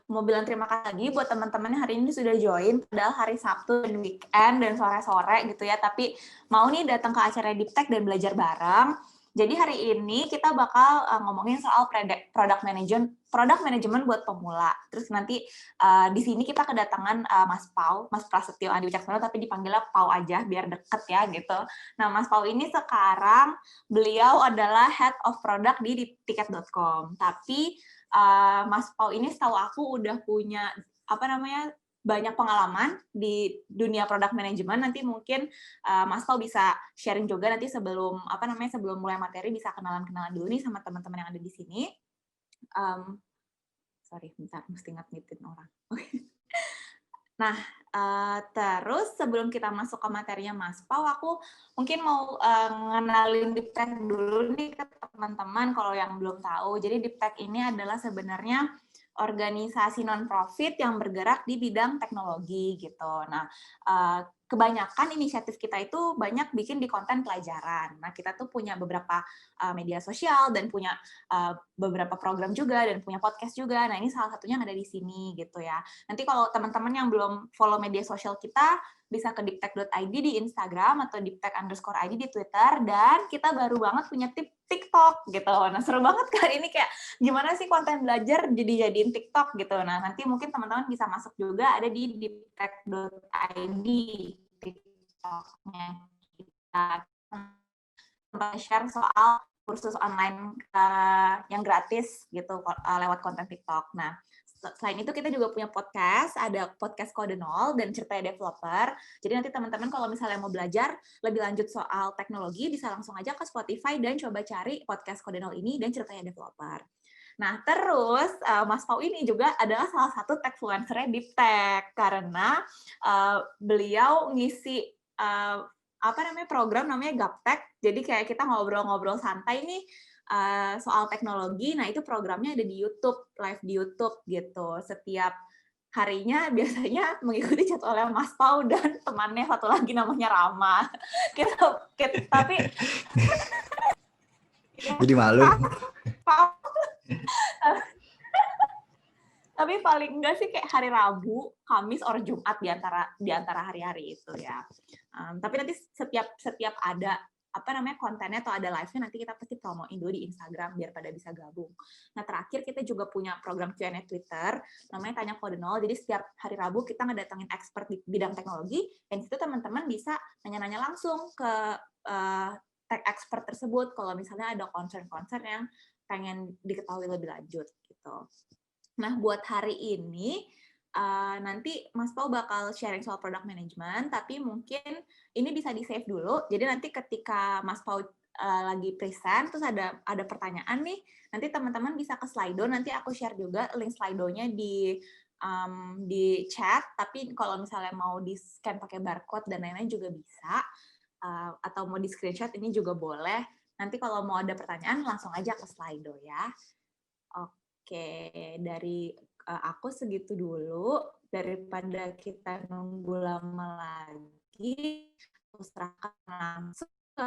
mau bilang terima kasih lagi buat teman-teman yang hari ini sudah join, padahal hari Sabtu dan weekend dan sore-sore gitu ya, tapi mau nih datang ke acara Deep Tech dan belajar bareng. Jadi hari ini kita bakal ngomongin soal product management buat pemula. Terus nanti di sini kita kedatangan Mas Pau, Mas Prasetyo Andi Wicaksono, tapi dipanggilnya Pau aja biar deket ya gitu. Nah, Mas Pau ini sekarang beliau adalah Head of Product di tiket.com. Tapi Mas Pau ini setahu aku udah punya banyak pengalaman di dunia product management. Nanti mungkin Mas Pau bisa sharing juga nanti sebelum mulai materi bisa kenalan-kenalan dulu nih sama teman-teman yang ada di sini. Sorry, bentar, mesti nge-mutein orang. Nah, terus sebelum kita masuk ke materinya Mas Pau, aku mungkin mau ngenalin Deep Tech dulu nih ke teman-teman kalau yang belum tahu. Jadi Deep Tech ini adalah sebenarnya organisasi non-profit yang bergerak di bidang teknologi gitu. Nah, kebanyakan inisiatif kita itu banyak bikin di konten pelajaran. Nah, kita tuh punya beberapa media sosial dan punya beberapa program juga dan punya podcast juga. Nah, ini salah satunya yang ada di sini gitu ya. Nanti kalau teman-teman yang belum follow media sosial kita, bisa ke deeptech.id di Instagram atau deeptech_id di Twitter, dan kita baru banget punya TikTok gitu. Nah, seru banget kan ini, kayak gimana sih konten belajar jadi-jadiin TikTok gitu. Nah, nanti mungkin teman-teman bisa masuk juga, ada di deeptech.id TikToknya kita. Share soal kursus online yang gratis gitu lewat konten TikTok. Nah, selain itu kita juga punya podcast, ada podcast Kode Nol dan Ceritanya Developer. Jadi nanti teman-teman kalau misalnya mau belajar lebih lanjut soal teknologi, bisa langsung aja ke Spotify dan coba cari podcast Kode Nol ini dan Ceritanya Developer. Nah, terus Mas Pau ini juga adalah salah satu techfluencer Deep Tech, karena beliau ngisi program namanya Gaptek. Jadi kayak kita ngobrol-ngobrol santai nih soal teknologi. Nah, itu programnya ada di YouTube, live di YouTube gitu. Setiap harinya biasanya mengikuti jadwalnya Mas Pau dan temannya satu lagi namanya Rama. Tapi jadi malu. Tapi paling enggak sih kayak hari Rabu, Kamis, or Jumat di antara hari-hari itu ya. Tapi nanti setiap ada kontennya atau ada live-nya, nanti kita pasti promoin dulu di Instagram biar pada bisa gabung. Nah, terakhir kita juga punya program Q&A Twitter namanya Tanya Kode Nol. Jadi setiap hari Rabu kita ngedatengin expert di bidang teknologi, dan situ teman-teman bisa nanya-nanya langsung ke tech expert tersebut kalau misalnya ada concern-concern yang pengen diketahui lebih lanjut gitu. Nah, buat hari ini, nanti Mas Pau bakal sharing soal product management, tapi mungkin ini bisa di-save dulu. Jadi nanti ketika Mas Pau lagi present, terus ada pertanyaan nih, nanti teman-teman bisa ke Slido, nanti aku share juga link Slido-nya di chat, tapi kalau misalnya mau di-scan pakai barcode dan lain-lain juga bisa, atau mau di-screenshot ini juga boleh. Nanti kalau mau ada pertanyaan, langsung aja ke Slido ya. Oke, dari aku segitu dulu. Daripada kita nunggu lama lagi, aku serahkan langsung ke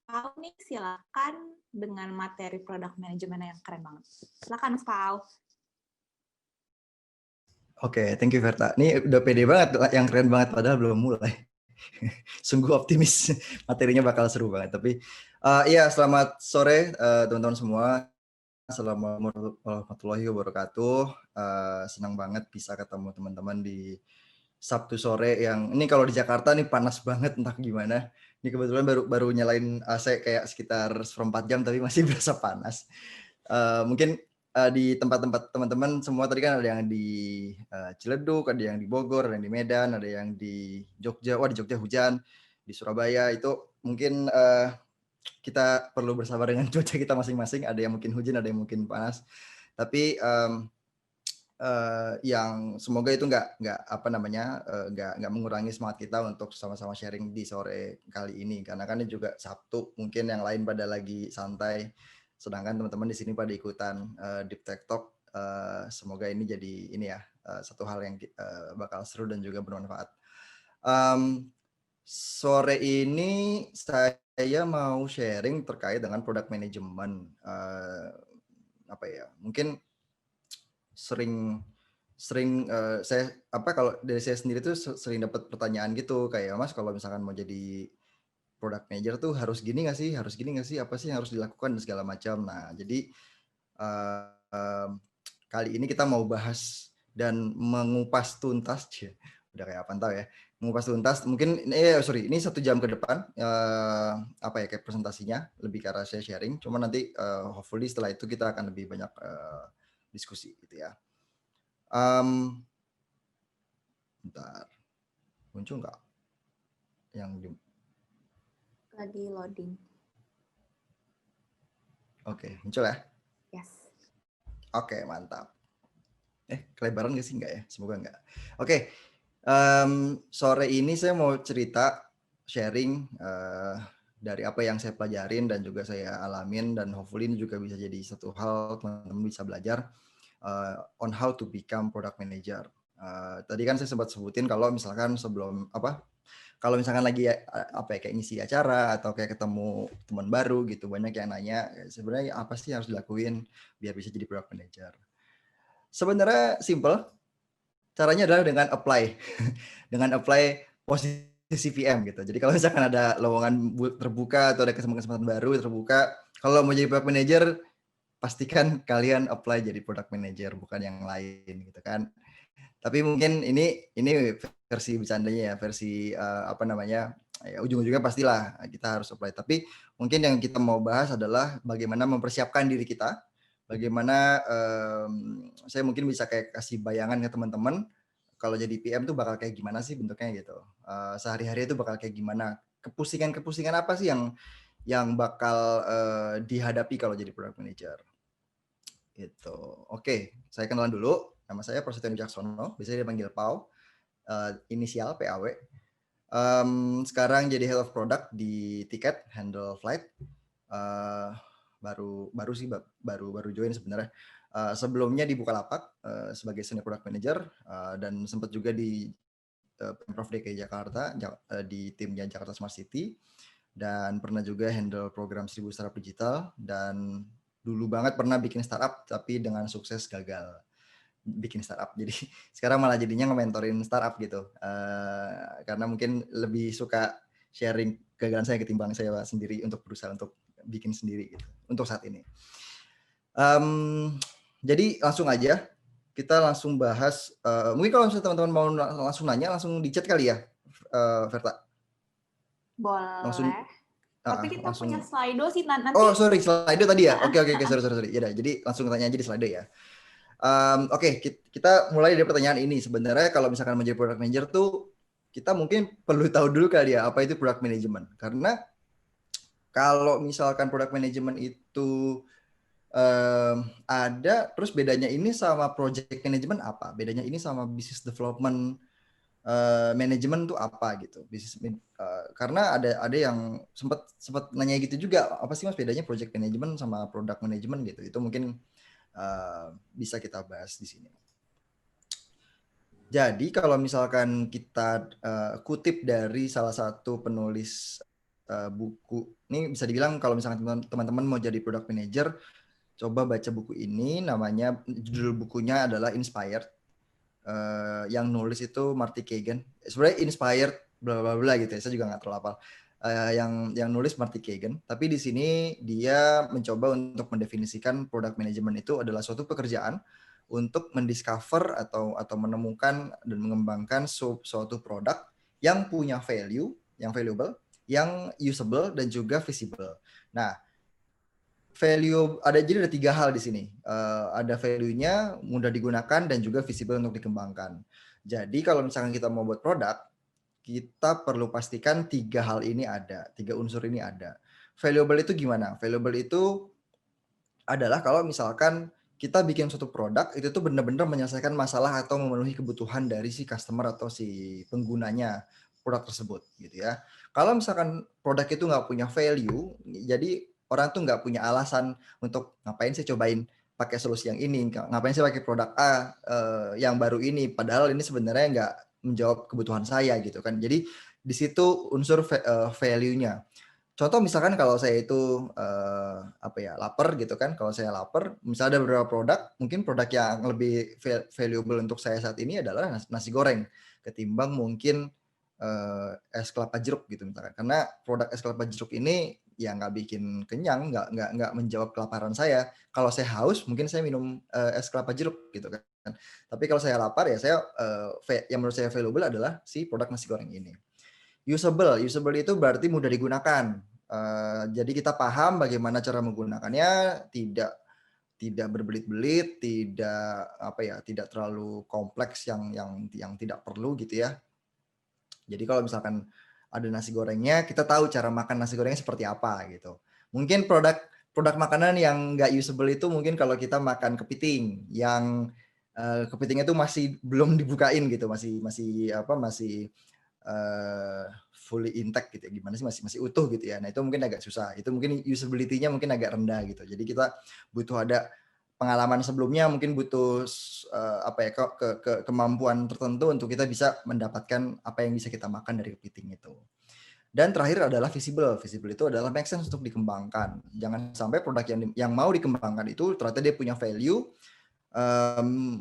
Pau nih. Silakan dengan materi product management yang keren banget. Silakan Pau. Oke, thank you Verta. Ini udah pede banget, yang keren banget padahal belum mulai. Sungguh optimis materinya bakal seru banget. Tapi iya, selamat sore teman-teman semua. Assalamualaikum warahmatullahi wabarakatuh. Senang banget bisa ketemu teman-teman di Sabtu sore yang ini kalau di Jakarta nih panas banget entah gimana. Ini kebetulan baru nyalain AC kayak sekitar 4 jam tapi masih berasa panas. Mungkin di tempat-tempat teman-teman semua tadi kan ada yang di Ciledug, ada yang di Bogor, ada yang di Medan, ada yang di Jogja. Wah, di Jogja hujan, di Surabaya itu mungkin kita perlu bersabar dengan cuaca kita masing-masing. Ada yang mungkin hujan, ada yang mungkin panas. Tapi yang semoga itu nggak mengurangi semangat kita untuk sama-sama sharing di sore kali ini. Karena kan ini juga Sabtu, mungkin yang lain pada lagi santai. Sedangkan teman-teman di sini pada ikutan Deep Tech Talk. Semoga ini jadi satu hal yang bakal seru dan juga bermanfaat. Sore ini saya mau sharing terkait dengan product management. Mungkin sering sering saya kalau dari saya sendiri tuh sering dapat pertanyaan gitu kayak Mas kalau misalkan mau jadi product manager tuh harus gini nggak sih, harus gini nggak sih, apa sih yang harus dilakukan dan segala macam. Nah jadi uh, kali ini kita mau bahas dan mengupas tuntas, udah kayak apa tahu ya, mengupas tuntas. Mungkin ini 1 jam ke depan kayak presentasinya lebih ke arah saya sharing. Cuma nanti hopefully setelah itu kita akan lebih banyak diskusi gitu ya. Bentar, muncul nggak yang lagi loading? Oke, muncul ya? Yes. Oke, mantap. Kelebaran nggak sih? Nggak ya? Semoga nggak. Oke, sore ini saya mau cerita sharing dari apa yang saya pelajarin dan juga saya alamin, dan hopefully ini juga bisa jadi satu hal teman-teman bisa belajar on how to become product manager. Tadi kan saya sempat sebutin kalau misalkan kalau misalkan lagi kayak ngisi acara atau kayak ketemu teman baru gitu, banyak yang nanya sebenarnya apa sih yang harus dilakuin biar bisa jadi product manager. Sebenarnya simple, caranya adalah dengan apply dengan apply posisi PM gitu. Jadi kalau misalkan ada lowongan terbuka atau ada kesempatan baru terbuka, kalau mau jadi product manager pastikan kalian apply jadi product manager, bukan yang lain gitu kan. Tapi mungkin ini versi bercandanya ya, versi ya ujung-ujungnya pastilah kita harus apply. Tapi mungkin yang kita mau bahas adalah bagaimana mempersiapkan diri kita, bagaimana saya mungkin bisa kayak kasih bayangan ke teman-teman kalau jadi PM tuh bakal kayak gimana sih bentuknya gitu. Sehari-hari itu bakal kayak gimana, kepusingan apa sih yang bakal dihadapi kalau jadi product manager. Gitu. Oke, saya kenalan dulu. Nama saya Prasetyo Wijaksono, biasanya dipanggil Pau, inisial PAW. Sekarang jadi Head of Product di Tiket, handle flight. Baru join sebenarnya. Sebelumnya di Bukalapak sebagai Senior Product Manager dan sempat juga di Pemprov DKI Jakarta di timnya Jakarta Smart City, dan pernah juga handle program 1000 startup digital, dan dulu banget pernah bikin startup tapi dengan sukses gagal bikin startup. Jadi sekarang malah jadinya nge-mentorin startup gitu. Karena mungkin lebih suka sharing kegagalan saya ketimbang saya sendiri untuk berusaha untuk bikin sendiri gitu untuk saat ini. Jadi langsung aja kita langsung bahas. Mungkin kalau misalnya teman-teman mau langsung nanya, langsung di chat kali ya, Verta? Boleh. Langsung. Tapi kita langsung. punya Slido sih nanti. Oh sorry, Slido tadi ya. Oke, sorry. Ya, jadi langsung tanya aja di Slido ya. Oke, kita mulai dari pertanyaan ini. Sebenarnya kalau misalkan menjadi product manager tuh kita mungkin perlu tahu dulu kali ya apa itu product management. Karena kalau misalkan product management itu ada, terus bedanya ini sama project management apa? Bedanya ini sama business development manajemen tuh apa gitu, karena ada yang sempat nanya gitu juga, apa sih Mas bedanya project management sama product management gitu. Itu mungkin bisa kita bahas di sini. Jadi kalau misalkan kita kutip dari salah satu penulis buku, ini bisa dibilang kalau misalkan teman-teman mau jadi product manager, coba baca buku ini. Namanya, judul bukunya adalah Inspired. Yang nulis itu Marty Kagan. Sebenarnya Inspired bla bla bla gitu ya, saya juga nggak terlalu hafal. Yang nulis Marty Kagan, tapi di sini dia mencoba untuk mendefinisikan product management itu adalah suatu pekerjaan untuk mendiscover atau menemukan dan mengembangkan suatu produk yang punya value, yang valuable, yang usable dan juga visible. Nah, value jadi ada 3 hal di sini. Ada value-nya, mudah digunakan, dan juga visible untuk dikembangkan. Jadi kalau misalkan kita mau buat produk, kita perlu pastikan 3 hal ini ada, 3 unsur ini ada. Valuable itu gimana? Valuable itu adalah kalau misalkan kita bikin suatu produk itu tuh benar-benar menyelesaikan masalah atau memenuhi kebutuhan dari si customer atau si penggunanya produk tersebut gitu ya. Kalau misalkan produk itu nggak punya value, jadi orang tuh nggak punya alasan untuk ngapain sih cobain pakai solusi yang ini, ngapain sih pakai produk A yang baru ini, padahal ini sebenarnya nggak menjawab kebutuhan saya gitu kan. Jadi di situ unsur value-nya. contoh misalkan kalau saya itu apa ya, lapar gitu kan, kalau saya lapar, misalnya ada beberapa produk, mungkin produk yang lebih valuable untuk saya saat ini adalah nasi goreng ketimbang mungkin es kelapa jeruk gitu misalkan. Karena produk es kelapa jeruk ini ya nggak bikin kenyang, nggak menjawab kelaparan saya. Kalau saya haus, mungkin saya minum es kelapa jeruk gitu kan. Tapi kalau saya lapar ya saya yang menurut saya valuable adalah si produk nasi goreng ini. Usable itu berarti mudah digunakan. Jadi kita paham bagaimana cara menggunakannya, tidak berbelit-belit, tidak apa ya, tidak terlalu kompleks yang tidak perlu gitu ya. Jadi kalau misalkan ada nasi gorengnya, kita tahu cara makan nasi gorengnya seperti apa gitu. Mungkin produk produk makanan yang nggak usable itu mungkin kalau kita makan kepiting yang kepitingnya itu masih belum dibukain gitu, masih masih apa masih fully intact gitu ya, gimana sih, masih utuh gitu ya. Nah itu mungkin agak susah, itu mungkin usability-nya mungkin agak rendah gitu. Jadi kita butuh ada pengalaman sebelumnya, mungkin butuh apa ya, kemampuan tertentu untuk kita bisa mendapatkan apa yang bisa kita makan dari kepiting itu. Dan terakhir adalah visible. Visible itu adalah make sense untuk dikembangkan. Jangan sampai produk yang mau dikembangkan itu ternyata dia punya value,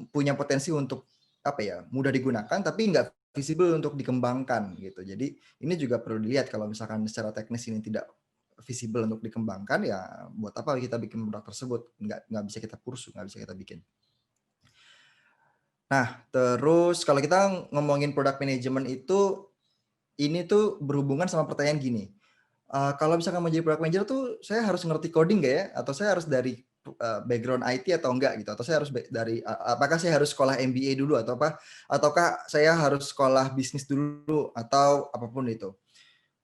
punya potensi untuk apa ya, mudah digunakan tapi nggak visible untuk dikembangkan gitu. Jadi ini juga perlu dilihat, kalau misalkan secara teknis ini tidak visible untuk dikembangkan, ya buat apa kita bikin produk tersebut, nggak bisa kita pursue, nggak bisa kita bikin. Nah terus kalau kita ngomongin product management itu, ini tuh berhubungan sama pertanyaan gini, kalau misalkan mau jadi product manager tuh saya harus ngerti coding nggak ya? Atau saya harus dari background IT atau enggak gitu? Atau saya harus dari apakah saya harus sekolah MBA dulu atau apa? Ataukah saya harus sekolah bisnis dulu atau apapun itu?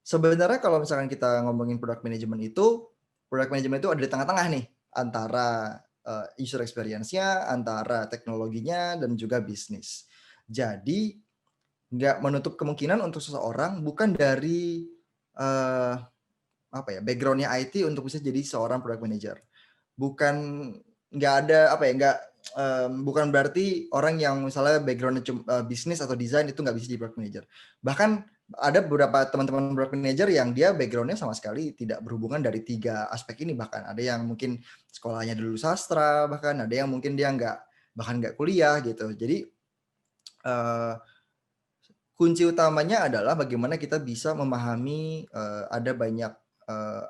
Sebenarnya kalau misalkan kita ngomongin product management itu ada di tengah-tengah nih antara user experience-nya, antara teknologinya dan juga bisnis. Jadi nggak menutup kemungkinan untuk seseorang bukan dari apa ya, background-nya IT untuk bisa jadi seorang product manager. Bukan, nggak ada apa ya, nggak bukan berarti orang yang misalnya background-nya bisnis atau desain itu nggak bisa jadi product manager. Bahkan ada beberapa teman-teman product manager yang dia background-nya sama sekali tidak berhubungan dari 3 aspek ini. Bahkan ada yang mungkin sekolahnya dulu sastra, bahkan ada yang mungkin dia bahkan nggak kuliah gitu. Jadi kunci utamanya adalah bagaimana kita bisa memahami ada banyak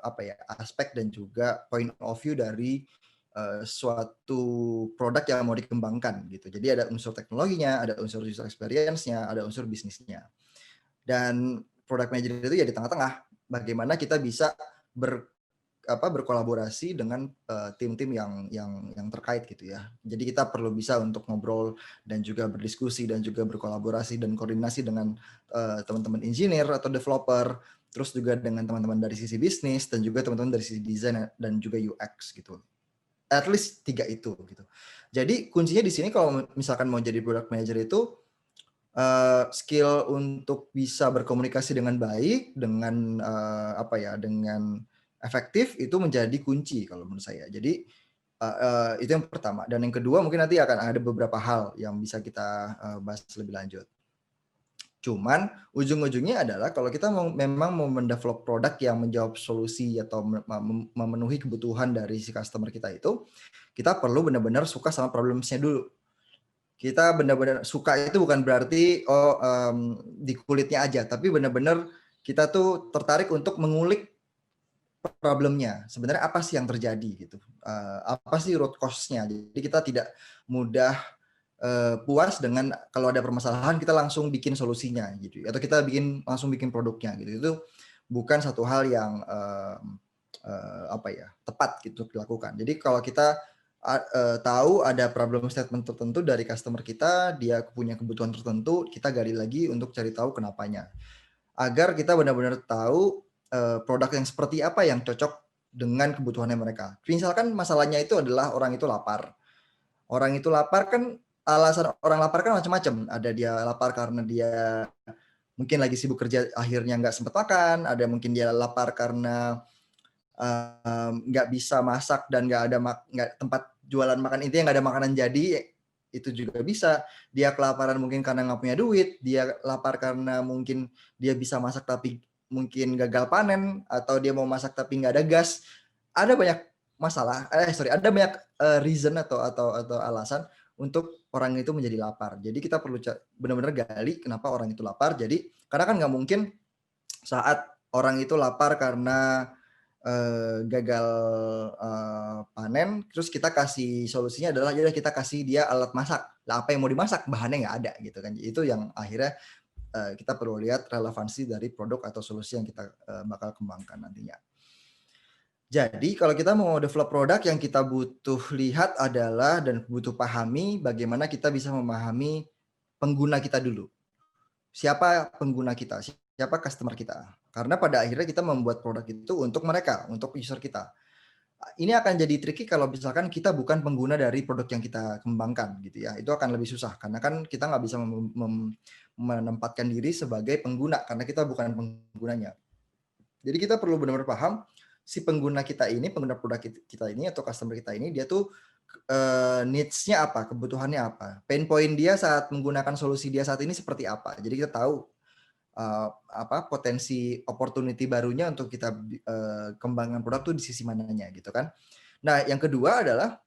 apa ya, aspek dan juga point of view dari suatu produk yang mau dikembangkan gitu. Jadi ada unsur teknologinya, ada unsur user experience-nya, ada unsur bisnisnya. Dan product manager itu ya di tengah-tengah. Bagaimana kita bisa berkolaborasi dengan tim-tim yang terkait gitu ya. Jadi kita perlu bisa untuk ngobrol dan juga berdiskusi dan juga berkolaborasi dan koordinasi dengan teman-teman engineer atau developer, terus juga dengan teman-teman dari sisi bisnis dan juga teman-teman dari sisi desain dan juga UX gitu. At least 3 itu gitu. Jadi kuncinya di sini kalau misalkan mau jadi product manager itu skill untuk bisa berkomunikasi dengan baik, dengan apa ya, dengan efektif itu menjadi kunci kalau menurut saya. Jadi itu yang pertama. Dan yang kedua mungkin nanti akan ada beberapa hal yang bisa kita bahas lebih lanjut. Cuman ujung-ujungnya adalah kalau kita memang mau mendevelop produk yang menjawab solusi atau memenuhi kebutuhan dari si customer kita itu, kita perlu benar-benar suka sama problems-nya dulu. Kita benar-benar suka itu bukan berarti di kulitnya aja, tapi benar-benar kita tuh tertarik untuk mengulik problemnya. Sebenarnya apa sih yang terjadi gitu? Apa sih root cause-nya? Jadi kita tidak mudah puas dengan kalau ada permasalahan kita langsung bikin solusinya gitu, atau kita langsung bikin produknya gitu. Itu bukan satu hal yang apa ya, tepat gitu dilakukan. Jadi kalau kita tahu ada problem statement tertentu dari customer kita, dia punya kebutuhan tertentu, kita gali lagi untuk cari tahu kenapanya. Agar kita benar-benar tahu produk yang seperti apa yang cocok dengan kebutuhannya mereka. Misalkan masalahnya itu adalah orang itu lapar. Orang itu lapar kan, alasan orang lapar kan macam-macam. Ada dia lapar karena dia mungkin lagi sibuk kerja akhirnya nggak sempat makan, ada mungkin dia lapar karena nggak bisa masak dan nggak tempat jualan makan, intinya nggak ada makanan jadi, itu juga bisa. Dia kelaparan mungkin karena nggak punya duit, dia lapar karena mungkin dia bisa masak tapi mungkin gagal panen, atau dia mau masak tapi nggak ada gas. Ada banyak masalah, ada banyak reason atau alasan untuk orang itu menjadi lapar. Jadi kita perlu benar-benar gali kenapa orang itu lapar. Jadi karena kan nggak mungkin saat orang itu lapar karena gagal panen, terus kita kasih solusinya adalah ya kita kasih dia alat masak. Lah apa yang mau dimasak? Bahannya nggak ada gitu kan. Itu yang akhirnya kita perlu lihat relevansi dari produk atau solusi yang kita bakal kembangkan nantinya. Jadi kalau kita mau develop produk, yang kita butuh lihat adalah dan butuh pahami bagaimana kita bisa memahami pengguna kita dulu. Siapa pengguna kita? Siapa customer kita? Karena pada akhirnya kita membuat produk itu untuk mereka, untuk user kita. Ini akan jadi tricky kalau misalkan kita bukan pengguna dari produk yang kita kembangkan gitu ya. Itu akan lebih susah karena kan kita nggak bisa menempatkan diri sebagai pengguna karena kita bukan penggunanya. Jadi kita perlu benar-benar paham si pengguna kita ini, pengguna produk kita ini atau customer kita ini, dia tuh needs-nya apa, kebutuhannya apa, pain point dia saat menggunakan solusi dia saat ini seperti apa. Jadi kita tahu potensi opportunity barunya untuk kita kembangkan produk tuh di sisi mananya gitu kan. Nah, yang kedua adalah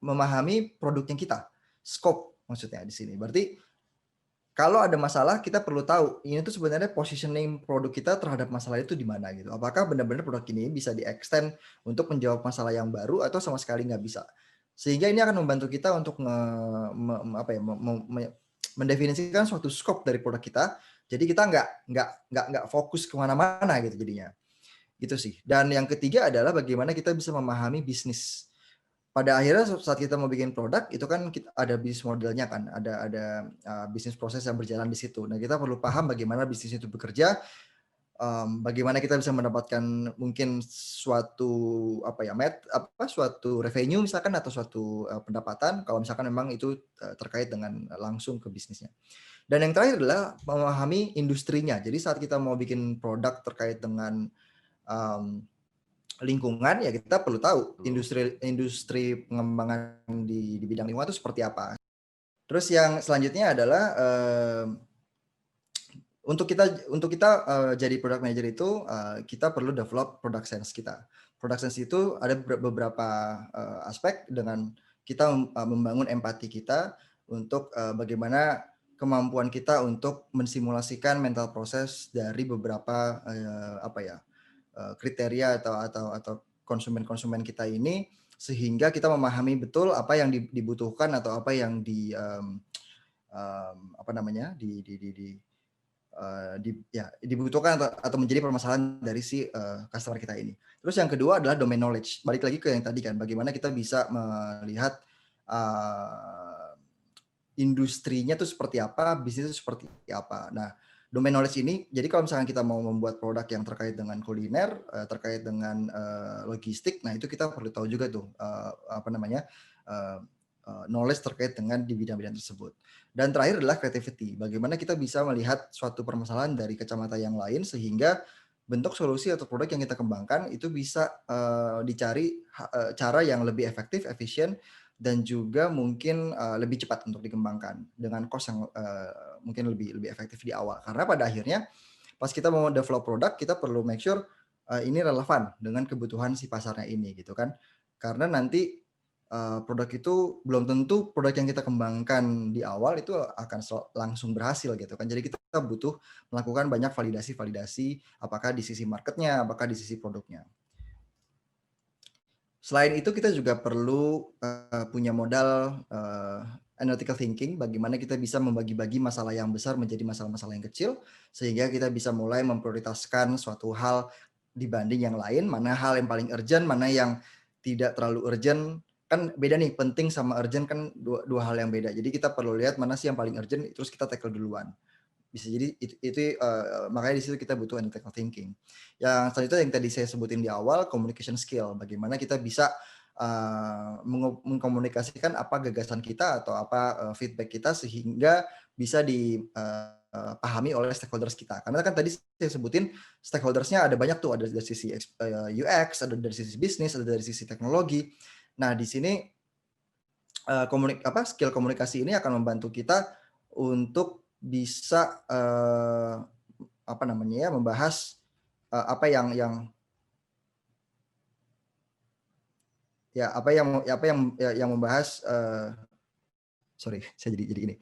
memahami produknya kita, scope maksudnya di sini. Berarti kalau ada masalah kita perlu tahu ini tuh sebenarnya positioning produk kita terhadap masalah itu di mana gitu. Apakah benar-benar produk ini bisa di-extend untuk menjawab masalah yang baru atau sama sekali nggak bisa. Sehingga ini akan membantu kita untuk mendefinisikan suatu scope dari produk kita. Jadi kita nggak fokus kemana-mana gitu jadinya. Gitu sih. Dan yang ketiga adalah bagaimana kita bisa memahami bisnis. Pada akhirnya saat kita mau bikin produk itu kan ada bisnis modelnya kan, ada bisnis proses yang berjalan di situ. Nah, kita perlu paham bagaimana bisnis itu bekerja, bagaimana kita bisa mendapatkan mungkin suatu suatu revenue misalkan atau suatu pendapatan kalau misalkan memang itu terkait dengan langsung ke bisnisnya. Dan yang terakhir adalah memahami industrinya. Jadi saat kita mau bikin produk terkait dengan lingkungan, ya kita perlu tahu industri pengembangan di bidang lingkungan itu seperti apa. Terus yang selanjutnya adalah untuk kita jadi product manager itu kita perlu develop product sense kita. Product sense itu ada beberapa aspek dengan kita membangun empati kita untuk bagaimana kemampuan kita untuk mensimulasikan mental proses dari beberapa kriteria atau konsumen kita ini, sehingga kita memahami betul apa yang dibutuhkan atau apa yang dibutuhkan atau menjadi permasalahan dari si customer kita ini. Terus yang kedua adalah domain knowledge. Balik lagi ke yang tadi kan, bagaimana kita bisa melihat industrinya tuh seperti apa, bisnis itu seperti apa. Nah, domain knowledge ini, jadi kalau misalkan kita mau membuat produk yang terkait dengan kuliner, terkait dengan logistik, nah itu kita perlu tahu juga tuh knowledge terkait dengan di bidang-bidang tersebut. Dan terakhir adalah creativity. Bagaimana kita bisa melihat suatu permasalahan dari kacamata yang lain sehingga bentuk solusi atau produk yang kita kembangkan itu bisa dicari cara yang lebih efektif, efisien, dan juga mungkin lebih cepat untuk dikembangkan dengan cost yang mungkin lebih efektif di awal. Karena pada akhirnya pas kita mau develop produk, kita perlu make sure ini relevan dengan kebutuhan si pasarnya ini gitu kan. Karena nanti produk itu belum tentu produk yang kita kembangkan di awal itu akan langsung berhasil gitu kan. Jadi kita butuh melakukan banyak validasi apakah di sisi marketnya, apakah di sisi produknya. Selain itu kita juga perlu punya modal analytical thinking, bagaimana kita bisa membagi-bagi masalah yang besar menjadi masalah-masalah yang kecil, sehingga kita bisa mulai memprioritaskan suatu hal dibanding yang lain, mana hal yang paling urgent, mana yang tidak terlalu urgent. Kan beda nih, penting sama urgent kan dua hal yang beda. Jadi kita perlu lihat mana sih yang paling urgent, terus kita tackle duluan. Bisa jadi itu makanya di situ kita butuh analytical thinking. Yang selanjutnya yang tadi saya sebutin di awal, communication skill. Bagaimana kita bisa mengkomunikasikan apa gagasan kita atau apa feedback kita sehingga bisa dipahami oleh stakeholders kita. Karena kan tadi saya sebutin stakeholdersnya ada banyak tuh, ada dari sisi UX, ada dari sisi bisnis, ada dari sisi teknologi. Nah di sini skill komunikasi ini akan membantu kita untuk bisa apa namanya ya, membahas apa yang membahas sorry, saya jadi ini.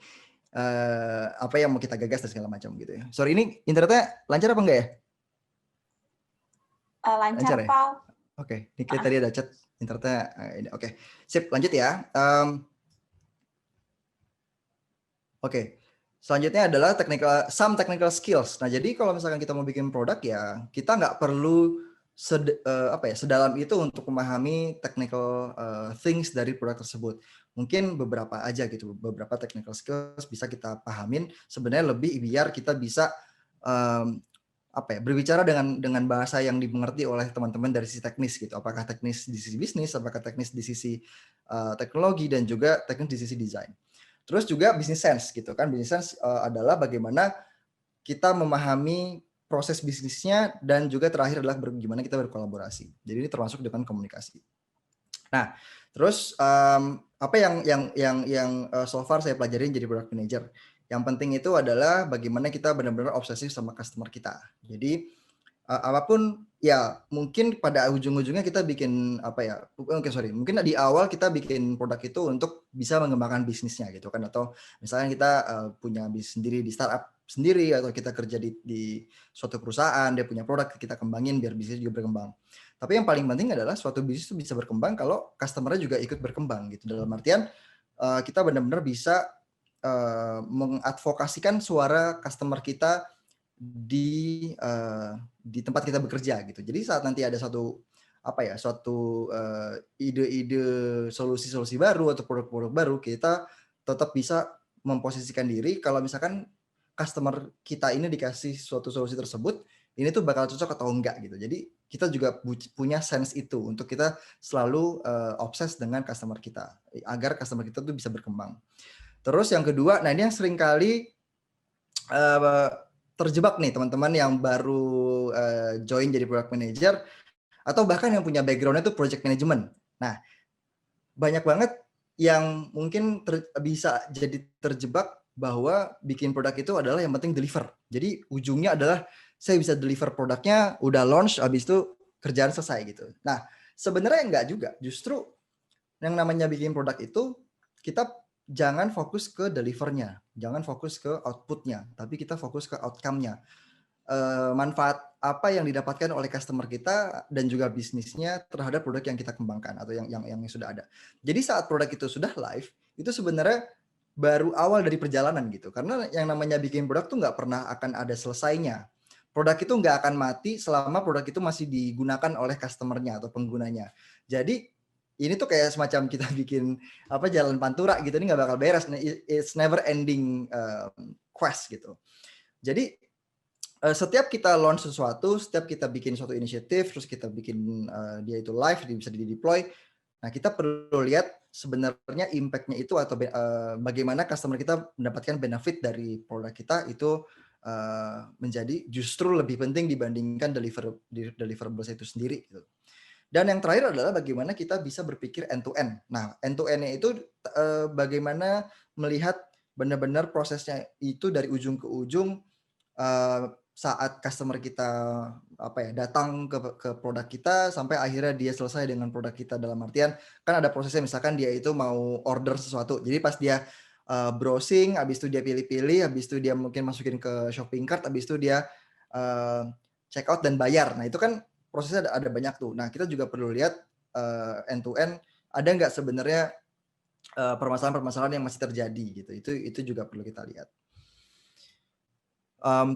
Apa yang mau kita gagas dan segala macam gitu ya. Sorry, ini internetnya lancar apa enggak ya? Lancar, ya? Pau. Oke, ini kita tadi ada chat internetnya ini. Oke, sip, lanjut ya. Oke. Selanjutnya adalah some technical skills. Nah, jadi kalau misalkan kita mau bikin produk ya, kita nggak perlu sedalam itu untuk memahami technical things dari produk tersebut. Mungkin beberapa aja gitu, beberapa technical skills bisa kita pahamin sebenarnya lebih biar kita bisa berbicara dengan bahasa yang dimengerti oleh teman-teman dari sisi teknis gitu. Apakah teknis di sisi bisnis, apakah teknis di sisi teknologi, dan juga teknis di sisi desain. Terus juga business sense gitu kan. Business sense adalah bagaimana kita memahami proses bisnisnya, dan juga terakhir adalah bagaimana kita berkolaborasi. Jadi ini termasuk dengan komunikasi. Nah, terus apa yang so far saya pelajarin jadi product manager. Yang penting itu adalah bagaimana kita benar-benar obsesif sama customer kita. Jadi apapun ya, mungkin pada ujung-ujungnya kita bikin mungkin di awal kita bikin produk itu untuk bisa mengembangkan bisnisnya gitu kan, atau misalnya kita punya bisnis sendiri di startup sendiri, atau kita kerja di suatu perusahaan, dia punya produk, kita kembangin biar bisnis juga berkembang. Tapi yang paling penting adalah suatu bisnis itu bisa berkembang kalau customer-nya juga ikut berkembang gitu, dalam artian kita benar-benar bisa mengadvokasikan suara customer kita di tempat kita bekerja gitu. Jadi saat nanti ada suatu ide-ide solusi-solusi baru atau produk-produk baru, kita tetap bisa memposisikan diri kalau misalkan customer kita ini dikasih suatu solusi tersebut, ini tuh bakal cocok atau enggak gitu. Jadi kita juga punya sense itu untuk kita selalu obses dengan customer kita agar customer kita tuh bisa berkembang. Terus yang kedua, nah ini yang sering kali terjebak nih teman-teman yang baru join jadi product manager, atau bahkan yang punya background-nya itu project management. Nah, banyak banget yang mungkin bisa jadi terjebak bahwa bikin produk itu adalah yang penting deliver. Jadi ujungnya adalah saya bisa deliver produknya, udah launch, habis itu kerjaan selesai gitu. Nah, sebenarnya enggak juga. Justru yang namanya bikin produk itu, kita jangan fokus ke delivernya, jangan fokus ke outputnya, tapi kita fokus ke outcome-nya. Manfaat apa yang didapatkan oleh customer kita dan juga bisnisnya terhadap produk yang kita kembangkan atau yang sudah ada. Jadi saat produk itu sudah live, itu sebenarnya baru awal dari perjalanan gitu. Karena yang namanya bikin produk tuh nggak pernah akan ada selesainya. Produk itu nggak akan mati selama produk itu masih digunakan oleh customer-nya atau penggunanya. Jadi ini tuh kayak semacam kita bikin jalan pantura gitu, ini nggak bakal beres. It's never ending quest gitu. Jadi setiap kita launch sesuatu, setiap kita bikin suatu inisiatif, terus kita bikin dia itu live, dia bisa di-deploy. Nah, kita perlu lihat sebenarnya impact-nya itu atau bagaimana customer kita mendapatkan benefit dari produk kita itu menjadi justru lebih penting dibandingkan deliverables itu sendiri gitu. Dan yang terakhir adalah bagaimana kita bisa berpikir end to end. Nah, end to end-nya itu bagaimana melihat benar-benar prosesnya itu dari ujung ke ujung, saat customer kita datang ke produk kita sampai akhirnya dia selesai dengan produk kita, dalam artian kan ada prosesnya, misalkan dia itu mau order sesuatu. Jadi pas dia browsing, habis itu dia pilih-pilih, habis itu dia mungkin masukin ke shopping cart, habis itu dia check out dan bayar. Nah, itu kan prosesnya ada banyak tuh. Nah, kita juga perlu lihat end to end, ada nggak sebenarnya permasalahan-permasalahan yang masih terjadi gitu. Itu juga perlu kita lihat.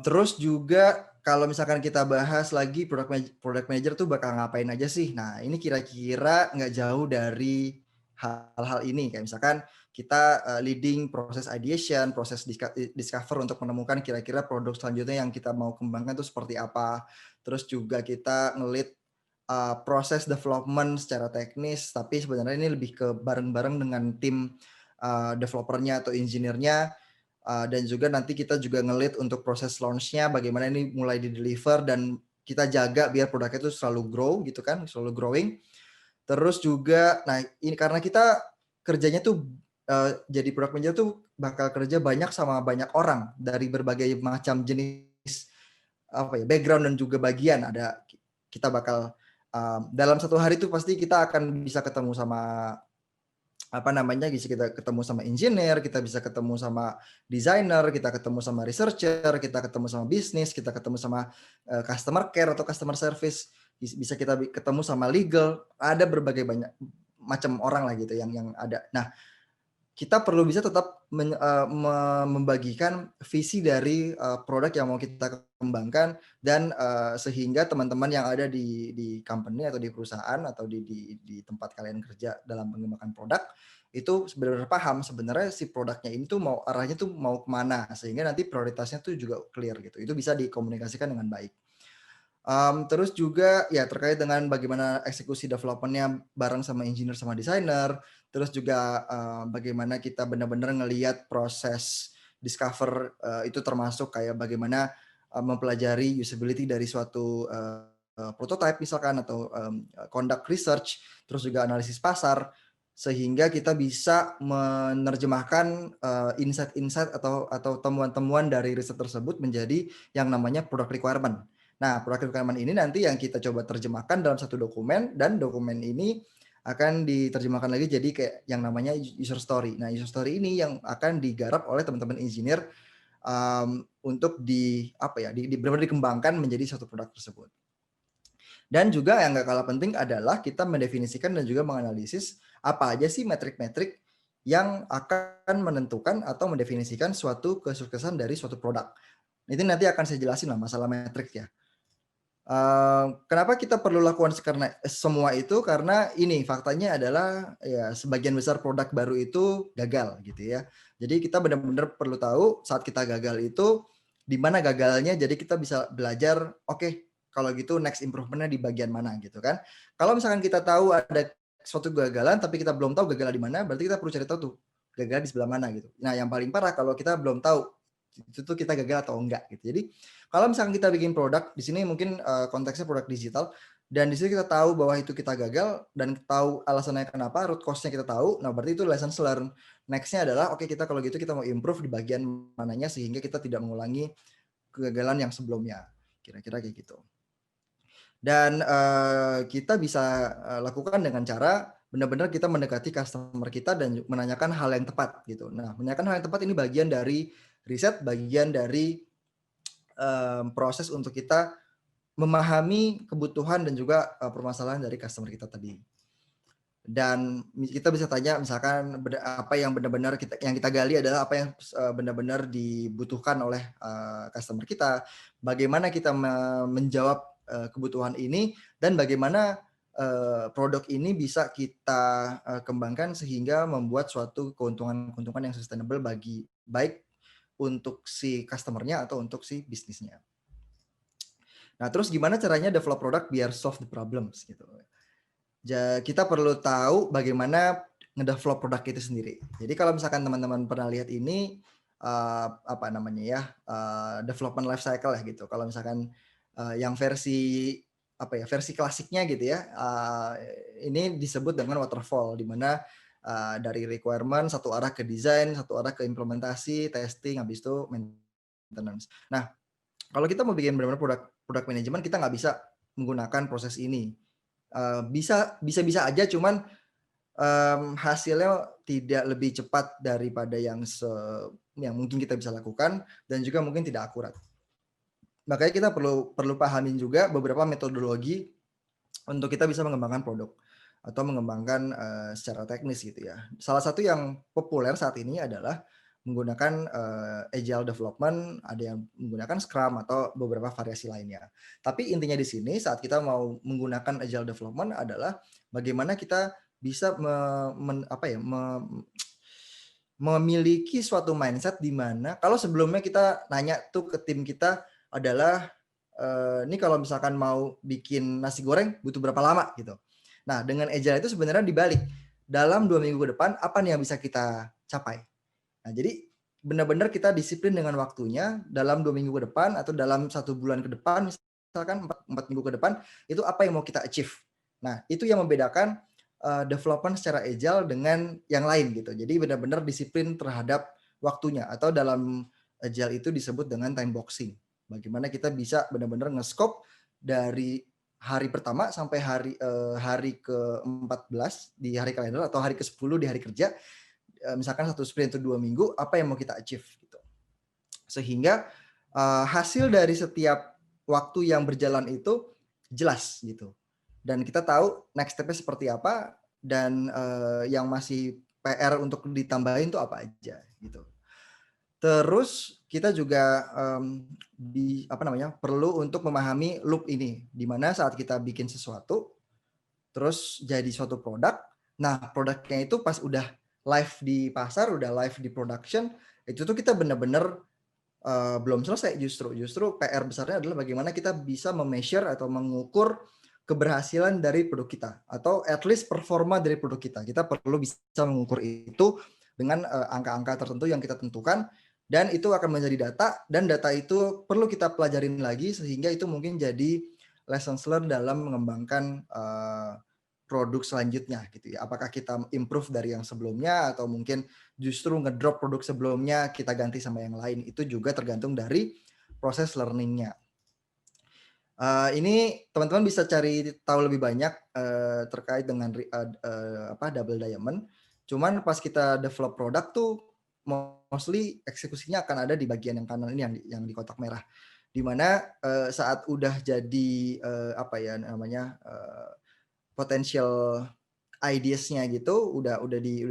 Terus juga kalau misalkan kita bahas lagi product manager tuh bakal ngapain aja sih? Nah, ini kira-kira nggak jauh dari hal-hal ini. Kayak misalkan kita leading proses ideation, proses discover untuk menemukan kira-kira produk selanjutnya yang kita mau kembangkan itu seperti apa. Terus juga kita nge-lead proses development secara teknis, tapi sebenarnya ini lebih ke bareng-bareng dengan tim developernya atau engineer-nya. Dan juga nanti kita juga nge-lead untuk proses launch-nya, bagaimana ini mulai di-deliver dan kita jaga biar produknya itu selalu grow gitu kan, selalu growing. Terus juga, nah ini karena kita kerjanya tuh jadi product manager tuh bakal kerja banyak sama banyak orang dari berbagai macam jenis background dan juga bagian. Kita bakal dalam satu hari itu pasti kita akan bisa ketemu sama bisa kita ketemu sama engineer, kita bisa ketemu sama designer, kita ketemu sama researcher, kita ketemu sama bisnis, kita ketemu sama customer care atau customer service, bisa kita ketemu sama legal, ada berbagai banyak macam orang lah gitu yang ada. Nah, kita perlu bisa tetap membagikan visi dari produk yang mau kita kembangkan dan sehingga teman-teman yang ada di company atau di perusahaan atau di tempat kalian kerja dalam mengembangkan produk itu benar-benar paham sebenarnya si produknya ini tuh arahnya tuh mau kemana, sehingga nanti prioritasnya tuh juga clear gitu. Itu bisa dikomunikasikan dengan baik. Terus juga ya terkait dengan bagaimana eksekusi development-nya bareng sama engineer sama desainer, terus juga bagaimana kita benar-benar ngelihat proses discover, itu termasuk kayak bagaimana mempelajari usability dari suatu prototype misalkan atau conduct research, terus juga analisis pasar, sehingga kita bisa menerjemahkan insight-insight atau temuan-temuan dari riset tersebut menjadi yang namanya product requirement. Nah, product requirement ini nanti yang kita coba terjemahkan dalam satu dokumen, dan dokumen ini akan diterjemahkan lagi jadi kayak yang namanya user story. Nah, user story ini yang akan digarap oleh teman-teman engineer untuk benar-benar dikembangkan menjadi satu produk tersebut. Dan juga yang nggak kalah penting adalah kita mendefinisikan dan juga menganalisis apa aja sih metrik-metrik yang akan menentukan atau mendefinisikan suatu kesuksesan dari suatu produk. Itu nanti akan saya jelasin lah masalah metrik ya. Kenapa kita perlu lakukan semua itu, karena ini faktanya adalah ya sebagian besar produk baru itu gagal gitu ya. Jadi kita benar-benar perlu tahu saat kita gagal itu di mana gagalnya, jadi kita bisa belajar, oke, kalau gitu next improvement-nya di bagian mana gitu kan. Kalau misalkan kita tahu ada suatu kegagalan tapi kita belum tahu gagal di mana, berarti kita perlu cari tahu tuh gagal di sebelah mana gitu. Nah, yang paling parah kalau kita belum tahu itu tuh kita gagal atau enggak gitu. Jadi kalau misalkan kita bikin produk, di sini mungkin konteksnya produk digital, dan di sini kita tahu bahwa itu kita gagal dan tahu alasannya kenapa, root cause-nya kita tahu. Nah, berarti itu lessons learned. Next-nya adalah oke, kita kalau gitu kita mau improve di bagian mananya sehingga kita tidak mengulangi kegagalan yang sebelumnya. Kira-kira kayak gitu. Dan kita bisa lakukan dengan cara benar-benar kita mendekati customer kita dan menanyakan hal yang tepat gitu. Nah, menanyakan hal yang tepat ini bagian dari riset, bagian dari proses untuk kita memahami kebutuhan dan juga permasalahan dari customer kita tadi. Dan kita bisa tanya misalkan apa yang benar-benar yang kita gali adalah apa yang benar-benar dibutuhkan oleh customer kita, bagaimana kita menjawab kebutuhan ini, dan bagaimana produk ini bisa kita kembangkan sehingga membuat suatu keuntungan yang sustainable baik untuk si customer-nya atau untuk si bisnisnya. Nah, terus gimana caranya develop produk biar solve the problems gitu. Kita perlu tahu bagaimana ngedevelop produk itu sendiri. Jadi kalau misalkan teman-teman pernah lihat ini development life cycle ya gitu. Kalau misalkan yang versi versi klasiknya gitu ya, ini disebut dengan waterfall, di mana dari requirement satu arah ke desain, satu arah ke implementasi, testing, habis itu maintenance. Nah, kalau kita mau bikin benar-benar produk manajemen, kita nggak bisa menggunakan proses ini. Bisa aja, cuman hasilnya tidak lebih cepat daripada yang mungkin kita bisa lakukan, dan juga mungkin tidak akurat. Makanya kita perlu pahamin juga beberapa metodologi untuk kita bisa mengembangkan produk atau mengembangkan secara teknis gitu ya. Salah satu yang populer saat ini adalah menggunakan agile development, ada yang menggunakan Scrum atau beberapa variasi lainnya. Tapi intinya di sini saat kita mau menggunakan agile development adalah bagaimana kita bisa memiliki suatu mindset di mana kalau sebelumnya kita nanya tuh ke tim kita adalah ini kalau misalkan mau bikin nasi goreng butuh berapa lama gitu. Nah, dengan agile itu sebenarnya dibalik. Dalam 2 minggu ke depan, apa nih yang bisa kita capai? Nah, jadi benar-benar kita disiplin dengan waktunya dalam 2 minggu ke depan atau dalam 1 bulan ke depan, misalkan 4 minggu ke depan, itu apa yang mau kita achieve. Nah, itu yang membedakan development secara agile dengan yang lain gitu. Jadi benar-benar disiplin terhadap waktunya, atau dalam agile itu disebut dengan time boxing. Bagaimana kita bisa benar-benar nge-scope dari hari pertama sampai hari ke-14 di hari kalender atau hari ke-10 di hari kerja, misalkan satu sprint itu 2 minggu, apa yang mau kita achieve gitu. Sehingga hasil dari setiap waktu yang berjalan itu jelas gitu. Dan kita tahu next step-nya seperti apa dan yang masih PR untuk ditambahin tuh apa aja gitu. Terus kita juga perlu untuk memahami loop ini, di mana saat kita bikin sesuatu, terus jadi suatu produk. Nah, produknya itu pas udah live di pasar, udah live di production, itu tuh kita benar-benar belum selesai justru PR besarnya adalah bagaimana kita bisa memeasure atau mengukur keberhasilan dari produk kita atau at least performa dari produk kita. Kita perlu bisa mengukur itu dengan angka-angka tertentu yang kita tentukan dan itu akan menjadi data dan data itu perlu kita pelajarin lagi sehingga itu mungkin jadi lessons learned dalam mengembangkan produk selanjutnya gitu ya. Apakah kita improve dari yang sebelumnya atau mungkin justru ngedrop produk sebelumnya kita ganti sama yang lain, itu juga tergantung dari proses learningnya. Ini teman-teman bisa cari tahu lebih banyak terkait dengan double diamond. Cuman pas kita develop produk tuh mostly eksekusinya akan ada di bagian yang kanan ini yang di kotak merah. Dimana saat udah jadi potential ideas-nya gitu udah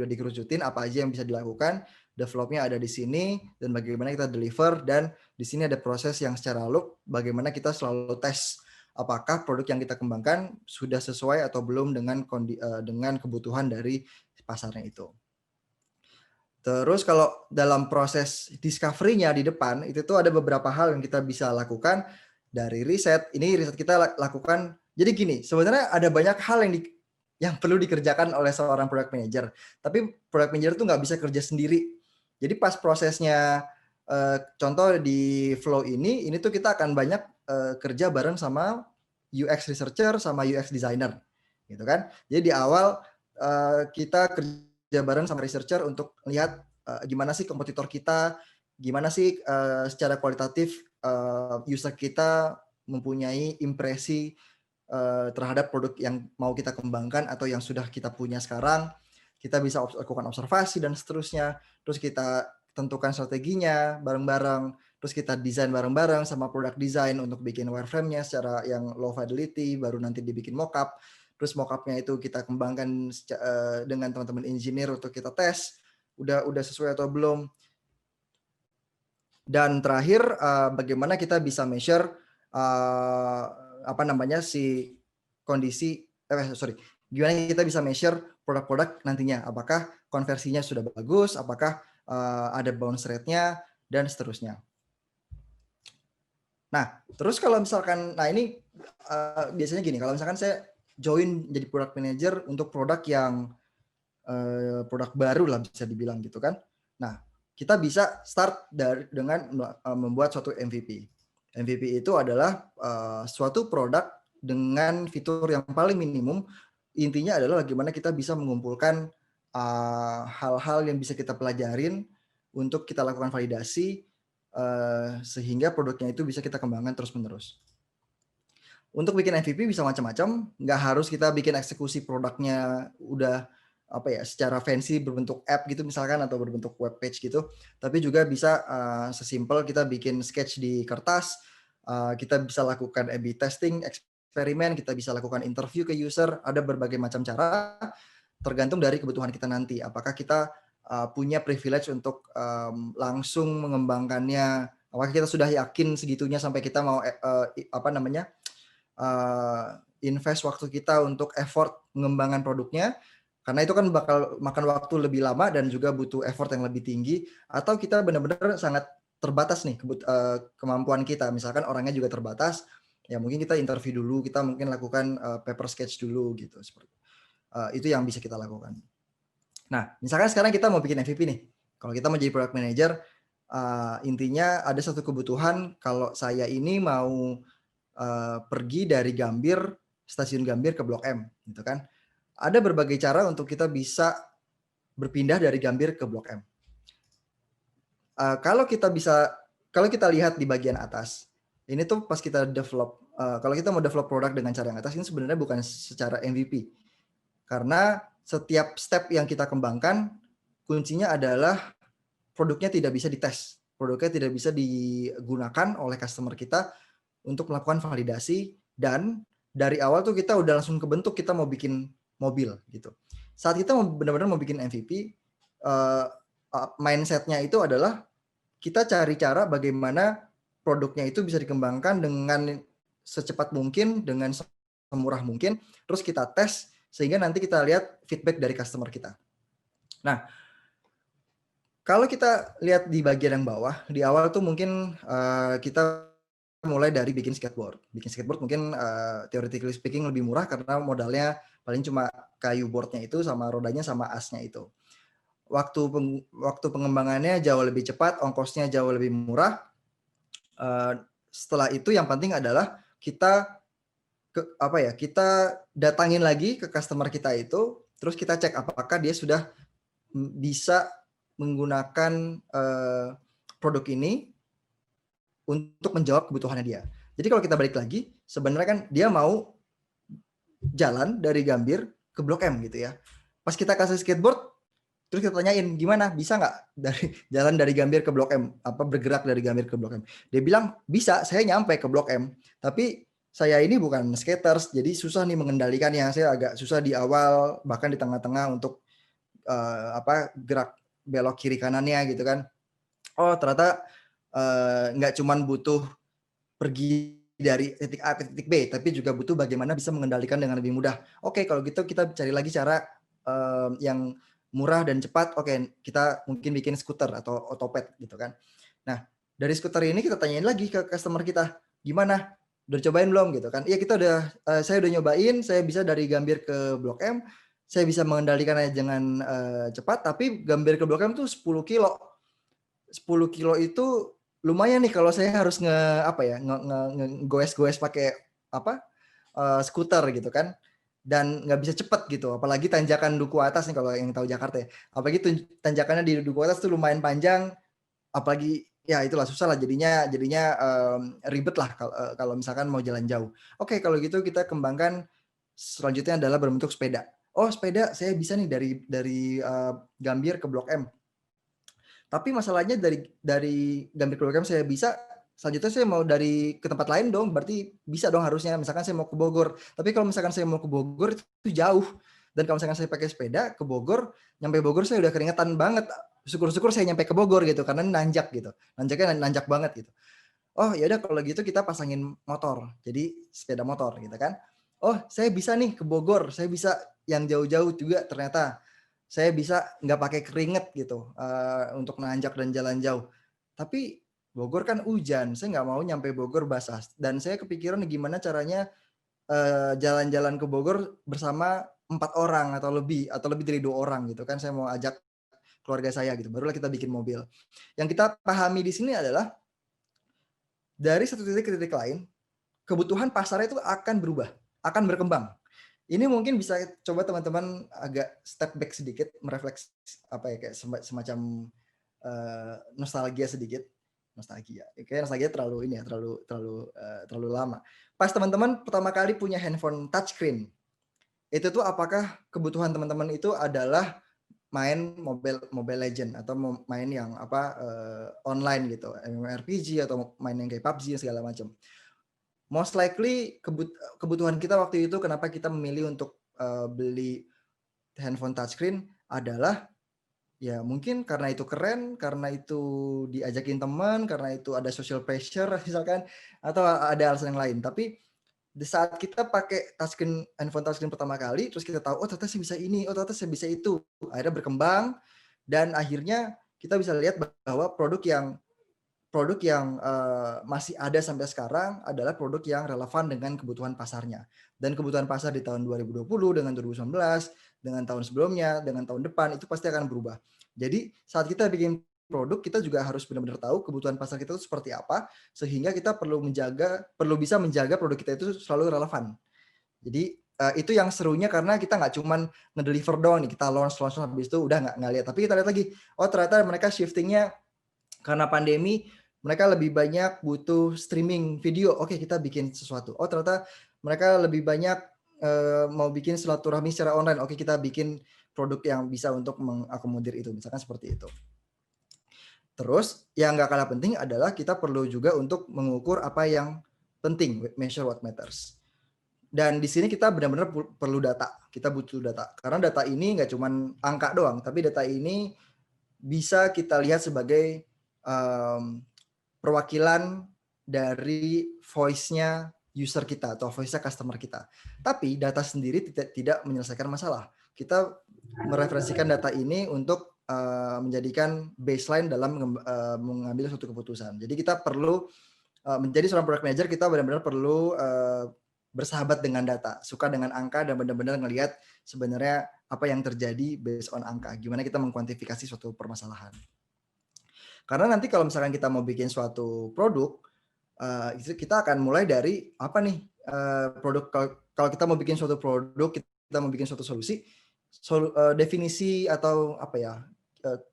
dikerucutin apa aja yang bisa dilakukan, developnya ada di sini dan bagaimana kita deliver, dan di sini ada proses yang secara loop bagaimana kita selalu tes apakah produk yang kita kembangkan sudah sesuai atau belum dengan kebutuhan dari pasarnya itu. Terus kalau dalam proses discovery-nya di depan itu tuh ada beberapa hal yang kita bisa lakukan dari riset. Ini riset kita lakukan. Jadi gini, sebenarnya ada banyak hal yang perlu dikerjakan oleh seorang product manager. Tapi product manager tuh nggak bisa kerja sendiri. Jadi pas prosesnya, contoh di flow ini tuh kita akan banyak kerja bareng sama UX researcher sama UX designer, gitu kan. Jadi di awal kita kerja bareng sama researcher untuk lihat gimana sih kompetitor kita, gimana sih secara kualitatif user kita mempunyai impresi terhadap produk yang mau kita kembangkan atau yang sudah kita punya sekarang. Kita bisa lakukan observasi dan seterusnya. Terus kita tentukan strateginya bareng-bareng. Terus kita desain bareng-bareng sama product design untuk bikin wireframe-nya secara yang low fidelity, baru nanti dibikin mockup. Terus mockupnya itu kita kembangkan dengan teman-teman engineer untuk kita tes udah sesuai atau belum. Dan terakhir bagaimana kita bisa measure si kondisi gimana kita bisa measure produk-produk nantinya, apakah konversinya sudah bagus, apakah ada bounce rate-nya dan seterusnya. Nah, terus kalau misalkan ini biasanya gini, kalau misalkan saya join jadi product manager untuk produk yang produk baru lah bisa dibilang gitu kan. Nah, kita bisa start dengan membuat suatu MVP. MVP itu adalah suatu produk dengan fitur yang paling minimum. Intinya adalah bagaimana kita bisa mengumpulkan hal-hal yang bisa kita pelajarin untuk kita lakukan validasi sehingga produknya itu bisa kita kembangkan terus-menerus. Untuk bikin MVP bisa macam-macam, nggak harus kita bikin eksekusi produknya udah secara fancy berbentuk app gitu misalkan atau berbentuk web page gitu, tapi juga bisa sesimpel kita bikin sketch di kertas, kita bisa lakukan A/B testing, eksperimen, kita bisa lakukan interview ke user, ada berbagai macam cara tergantung dari kebutuhan kita nanti. Apakah kita punya privilege untuk langsung mengembangkannya, apakah kita sudah yakin segitunya sampai kita mau invest waktu kita untuk effort mengembangkan produknya, karena itu kan bakal makan waktu lebih lama dan juga butuh effort yang lebih tinggi, atau kita benar-benar sangat terbatas nih kemampuan kita, misalkan orangnya juga terbatas, ya mungkin kita interview dulu, kita mungkin lakukan paper sketch dulu gitu, itu yang bisa kita lakukan. Nah, misalkan sekarang kita mau bikin MVP nih, kalau kita mau jadi product manager, intinya ada satu kebutuhan, kalau saya ini mau pergi dari stasiun Gambir ke Blok M, gitu kan. Ada berbagai cara untuk kita bisa berpindah dari Gambir ke Blok M. Kalau kita lihat di bagian atas, Ini tuh pas kita develop, kalau kita mau develop produk dengan cara yang atas, ini sebenarnya bukan secara MVP. Karena setiap step yang kita kembangkan, kuncinya adalah produknya tidak bisa dites. Produknya tidak bisa digunakan oleh customer kita untuk melakukan validasi, dan dari awal tuh kita udah langsung kebentuk kita mau bikin mobil gitu. Saat kita benar-benar mau bikin MVP, mindsetnya itu adalah kita cari cara bagaimana produknya itu bisa dikembangkan dengan secepat mungkin, dengan semurah mungkin, terus kita tes sehingga nanti kita lihat feedback dari customer kita. Nah, kalau kita lihat di bagian yang bawah, di awal tuh mungkin kita mulai dari bikin skateboard. Bikin skateboard mungkin theoretically speaking lebih murah karena modalnya paling cuma kayu boardnya itu sama rodanya sama asnya itu. Waktu pengembangannya jauh lebih cepat, ongkosnya jauh lebih murah. Setelah itu yang penting adalah kita kita datangin lagi ke customer kita itu, terus kita cek apakah dia sudah bisa menggunakan produk ini untuk menjawab kebutuhannya dia. Jadi kalau kita balik lagi, sebenarnya kan dia mau jalan dari Gambir ke Blok M gitu ya. Pas kita kasih skateboard, terus kita tanyain gimana, bisa nggak dari jalan dari Gambir ke Blok M, bergerak dari Gambir ke Blok M. Dia bilang bisa, saya nyampe ke Blok M, tapi saya ini bukan skaters, jadi susah nih mengendalikannya. Saya agak susah di awal, bahkan di tengah-tengah untuk gerak belok kiri kanannya gitu kan. Oh ternyata nggak cuman butuh pergi dari titik A ke titik B, tapi juga butuh bagaimana bisa mengendalikan dengan lebih mudah. Oke, kalau gitu kita cari lagi cara yang murah dan cepat. Oke, kita mungkin bikin skuter atau otopet gitu kan. Nah, dari skuter ini kita tanyain lagi ke customer kita, gimana? Udah cobain belum gitu kan? Iya, kita udah, saya udah nyobain, saya bisa dari Gambir ke Blok M, saya bisa mengendalikannya dengan cepat, tapi Gambir ke Blok M tuh 10 kilo. 10 kilo itu lumayan nih kalau saya harus goes-goes pakai skuter gitu kan, dan nggak bisa cepet gitu, apalagi tanjakan Duku Atas nih kalau yang tahu Jakarta ya, apalagi tanjakannya di Duku Atas tuh lumayan panjang, apalagi ya itulah susah lah jadinya ribet lah kalau misalkan mau jalan jauh. Oke, kalau gitu kita kembangkan selanjutnya adalah berbentuk sepeda. Oh sepeda saya bisa nih dari Gambir ke Blok M. Tapi masalahnya dari Gambir ke Blok M saya bisa, selanjutnya saya mau ke tempat lain dong, berarti bisa dong harusnya. Misalkan saya mau ke Bogor, tapi kalau misalkan saya mau ke Bogor itu jauh. Dan kalau misalkan saya pakai sepeda ke Bogor, nyampe Bogor saya udah keringetan banget. Syukur-syukur saya nyampe ke Bogor gitu, karena nanjak gitu. Nanjaknya nanjak banget gitu. Oh ya udah kalau gitu kita pasangin motor, jadi sepeda motor gitu kan. Oh saya bisa nih ke Bogor, saya bisa yang jauh-jauh juga ternyata. Saya bisa nggak pakai keringet gitu untuk nanjak dan jalan jauh. Tapi Bogor kan hujan, saya nggak mau nyampe Bogor basah. Dan saya kepikiran gimana caranya jalan-jalan ke Bogor bersama 4 orang atau lebih dari 2 orang gitu kan. Saya mau ajak keluarga saya gitu. Barulah kita bikin mobil. Yang kita pahami di sini adalah dari satu titik ke titik lain, kebutuhan pasarnya itu akan berubah, akan berkembang. Ini mungkin bisa coba teman-teman agak step back sedikit, merefleksi kayak semacam nostalgia sedikit. Kayak nostalgia terlalu ini ya, terlalu lama. Pas teman-teman pertama kali punya handphone touchscreen, itu tuh apakah kebutuhan teman-teman itu adalah main Mobile Legend atau main yang online gitu, MMORPG atau main yang kayak PUBG segala macam. Most likely kebutuhan kita waktu itu kenapa kita memilih untuk beli handphone touchscreen adalah ya mungkin karena itu keren, karena itu diajakin teman, karena itu ada social pressure misalkan, atau ada alasan yang lain. Tapi di saat kita pakai handphone touchscreen pertama kali, terus kita tahu, oh ternyata saya bisa ini, oh ternyata saya bisa itu. Akhirnya berkembang, dan akhirnya kita bisa lihat bahwa produk yang masih ada sampai sekarang adalah produk yang relevan dengan kebutuhan pasarnya. Dan kebutuhan pasar di tahun 2020 dengan 2019, dengan tahun sebelumnya, dengan tahun depan, itu pasti akan berubah. Jadi saat kita bikin produk, kita juga harus benar-benar tahu kebutuhan pasar kita itu seperti apa, sehingga kita perlu bisa menjaga produk kita itu selalu relevan. Jadi itu yang serunya, karena kita nggak cuman ngedeliver doang nih, kita launch habis itu udah nggak lihat, tapi kita lihat lagi, oh ternyata mereka shiftingnya karena pandemi, mereka lebih banyak butuh streaming video. Oke, kita bikin sesuatu. Oh, ternyata mereka lebih banyak mau bikin silaturahmi secara online. Oke, kita bikin produk yang bisa untuk mengakomodir itu. Misalkan seperti itu. Terus yang nggak kalah penting adalah kita perlu juga untuk mengukur apa yang penting, measure what matters. Dan di sini kita benar-benar perlu data. Kita butuh data. Karena data ini nggak cuma angka doang, tapi data ini bisa kita lihat sebagai perwakilan dari voice-nya user kita atau voice-nya customer kita. Tapi data sendiri tidak menyelesaikan masalah. Kita mereferensikan data ini untuk menjadikan baseline dalam mengambil suatu keputusan. Jadi kita perlu menjadi seorang product manager, kita benar-benar perlu bersahabat dengan data, suka dengan angka, dan benar-benar ngelihat sebenarnya apa yang terjadi based on angka. Gimana kita mengkuantifikasi suatu permasalahan. Karena nanti kalau misalkan kita mau bikin suatu produk, kita akan mulai dari apa nih produk. Kalau kita mau bikin suatu produk, kita mau bikin suatu solusi, definisi atau apa ya,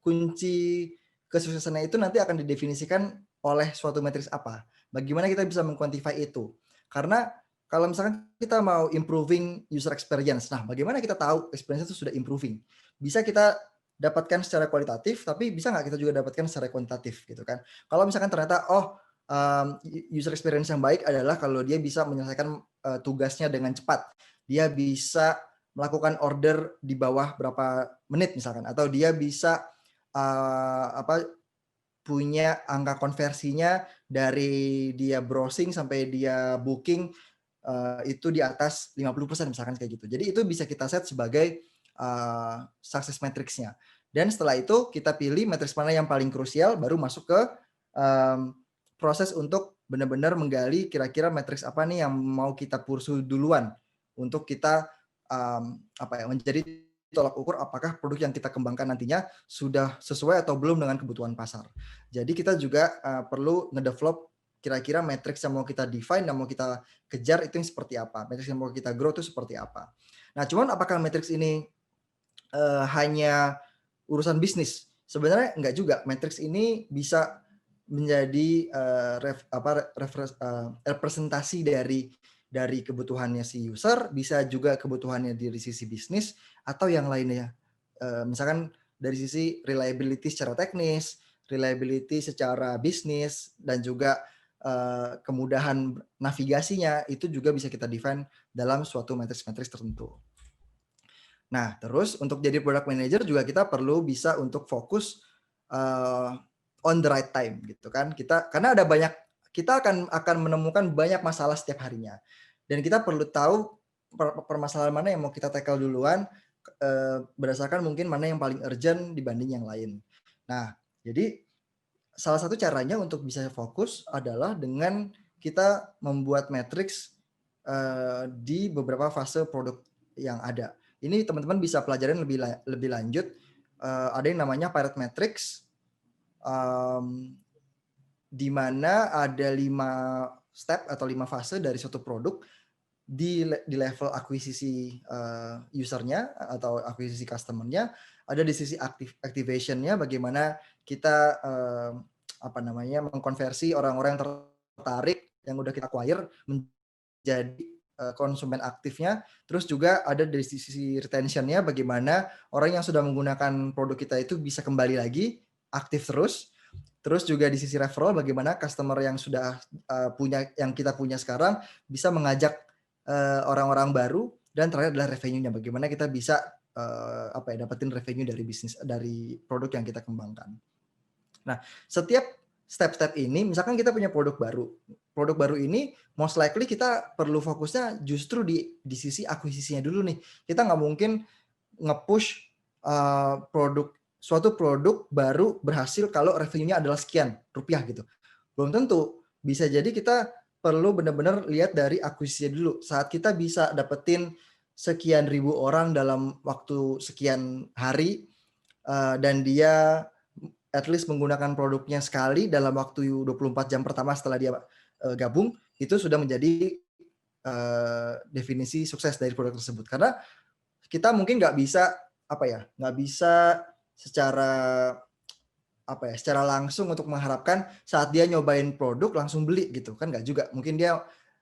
kunci kesuksesannya itu nanti akan didefinisikan oleh suatu matriks apa. Bagaimana kita bisa mengkuantify itu? Karena kalau misalkan kita mau improving user experience, nah bagaimana kita tahu experience itu sudah improving? Bisa kita dapatkan secara kualitatif, tapi bisa nggak kita juga dapatkan secara kuantitatif gitu kan? Kalau misalkan ternyata user experience yang baik adalah kalau dia bisa menyelesaikan tugasnya dengan cepat, dia bisa melakukan order di bawah berapa menit misalkan, atau dia bisa punya angka konversinya dari dia browsing sampai dia booking itu di atas 50% misalkan kayak gitu. Jadi itu bisa kita set sebagai success matrix-nya. Dan setelah itu kita pilih matriks mana yang paling krusial, baru masuk ke proses untuk benar-benar menggali kira-kira matriks apa nih yang mau kita pursue duluan untuk kita menjadi tolak ukur apakah produk yang kita kembangkan nantinya sudah sesuai atau belum dengan kebutuhan pasar. Jadi kita juga perlu ngedevelop kira-kira matriks yang mau kita define, yang mau kita kejar itu yang seperti apa, matriks yang mau kita grow itu seperti apa. Nah, cuman apakah matriks ini hanya urusan bisnis? Sebenarnya enggak juga. Matriks ini bisa menjadi representasi dari kebutuhannya si user, bisa juga kebutuhannya dari sisi bisnis atau yang lainnya. Misalkan dari sisi reliability secara teknis, reliability secara bisnis, dan juga kemudahan navigasinya itu juga bisa kita define dalam suatu matriks-matriks tertentu. Nah, terus untuk jadi product manager juga kita perlu bisa untuk fokus on the right time gitu kan. Karena ada banyak, kita akan menemukan banyak masalah setiap harinya. Dan kita perlu tahu permasalahan mana yang mau kita tackle duluan berdasarkan mungkin mana yang paling urgent dibanding yang lain. Nah, jadi salah satu caranya untuk bisa fokus adalah dengan kita membuat matriks di beberapa fase produk yang ada. Ini teman-teman bisa pelajarin lebih lanjut. Ada yang namanya Pirate Matrix, di mana ada 5 step atau 5 fase dari suatu produk di level akuisisi usernya atau akuisisi customernya, ada di sisi activation-nya, bagaimana kita mengkonversi orang-orang yang tertarik yang udah kita acquire menjadi konsumen aktifnya. Terus juga ada dari sisi retention-nya, bagaimana orang yang sudah menggunakan produk kita itu bisa kembali lagi aktif terus. Terus juga di sisi referral, bagaimana customer yang sudah yang kita punya sekarang bisa mengajak orang-orang baru. Dan terakhir adalah revenue-nya, bagaimana kita bisa dapetin revenue dari bisnis, dari produk yang kita kembangkan. Nah, setiap step-step ini, misalkan kita punya produk baru ini most likely kita perlu fokusnya justru di sisi akuisisinya dulu nih. Kita nggak mungkin nge-push suatu produk baru berhasil kalau revenue-nya adalah sekian rupiah gitu. Belum tentu. Bisa jadi kita perlu benar-benar lihat dari akuisisinya dulu. Saat kita bisa dapetin sekian ribu orang dalam waktu sekian hari, dan dia at least menggunakan produknya sekali dalam waktu 24 jam pertama setelah dia gabung, itu sudah menjadi definisi sukses dari produk tersebut. Karena kita mungkin nggak bisa secara apa ya, secara langsung untuk mengharapkan saat dia nyobain produk langsung beli gitu kan, nggak juga. Mungkin dia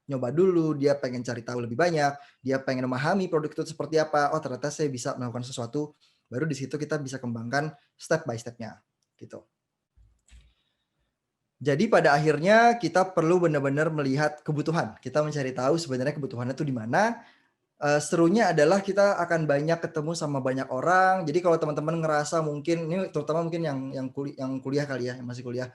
nyoba dulu, dia pengen cari tahu lebih banyak, dia pengen memahami produk itu seperti apa. Oh ternyata saya bisa melakukan sesuatu, baru di situ kita bisa kembangkan step by step-nya gitu. Jadi pada akhirnya kita perlu benar-benar melihat kebutuhan. Kita mencari tahu sebenarnya kebutuhannya itu di mana. Serunya adalah kita akan banyak ketemu sama banyak orang. Jadi kalau teman-teman ngerasa mungkin ini terutama mungkin yang kuliah kali ya, yang masih kuliah,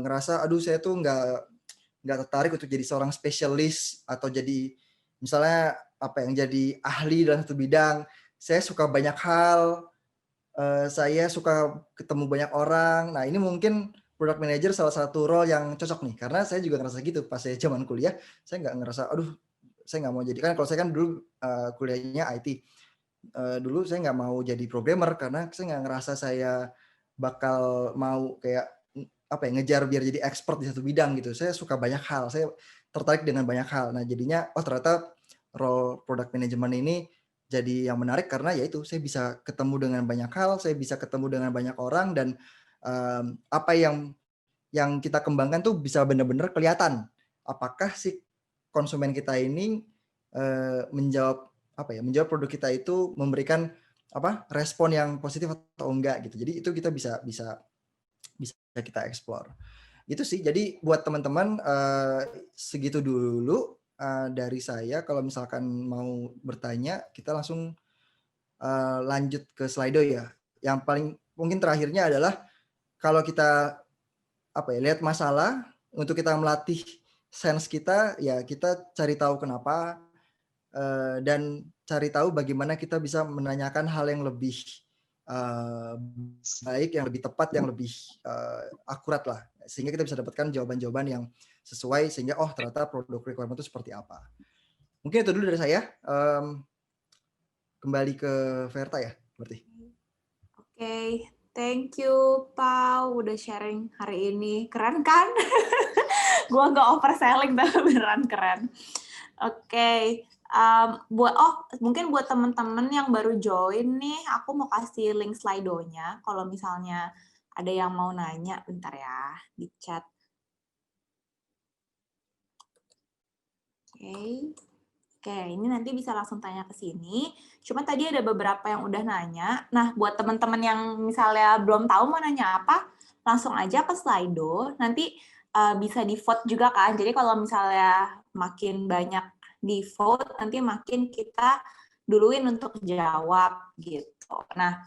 ngerasa aduh saya tuh nggak tertarik untuk jadi seorang spesialis atau jadi misalnya apa yang jadi ahli dalam satu bidang. Saya suka banyak hal, saya suka ketemu banyak orang. Nah, ini mungkin product manager salah satu role yang cocok nih, karena saya juga ngerasa gitu pas saya zaman kuliah, saya nggak ngerasa, aduh, saya nggak mau jadi, kan kalau saya kan dulu kuliahnya IT, dulu saya nggak mau jadi programmer karena saya nggak ngerasa saya bakal mau kayak apa ya, ngejar biar jadi expert di satu bidang gitu. Saya suka banyak hal, saya tertarik dengan banyak hal. Nah, jadinya oh ternyata role product management ini jadi yang menarik karena ya itu saya bisa ketemu dengan banyak hal, saya bisa ketemu dengan banyak orang dan apa yang kita kembangkan tuh bisa benar-benar kelihatan. Apakah si konsumen kita ini menjawab apa ya, menjawab produk kita itu memberikan apa respon yang positif atau enggak gitu. Jadi itu kita bisa kita explore. Itu sih. Jadi buat teman-teman segitu dulu dari saya. Kalau misalkan mau bertanya, kita langsung lanjut ke Slido ya. Yang paling mungkin terakhirnya adalah kalau kita apa ya, lihat masalah untuk kita melatih sense kita, ya kita cari tahu kenapa dan cari tahu bagaimana kita bisa menanyakan hal yang lebih baik, yang lebih tepat, yang lebih akurat lah, sehingga kita bisa dapatkan jawaban-jawaban yang sesuai, sehingga oh ternyata produk requirement itu seperti apa. Mungkin itu dulu dari saya. Kembali ke Verta ya berarti. Oke, thank you Pau udah sharing hari ini. Keren kan? Gua nggak overselling tapi beneran keren. Oke, mungkin buat temen-temen yang baru join nih, aku mau kasih link Slido-nya. Kalau misalnya ada yang mau nanya, bentar ya, di chat. Oke, ini nanti bisa langsung tanya ke sini. Cuma tadi ada beberapa yang udah nanya. Nah, buat teman-teman yang misalnya belum tahu mau nanya apa, langsung aja ke Slido. Nanti bisa di-vote juga kan. Jadi kalau misalnya makin banyak di-vote, nanti makin kita duluin untuk jawab gitu. Nah,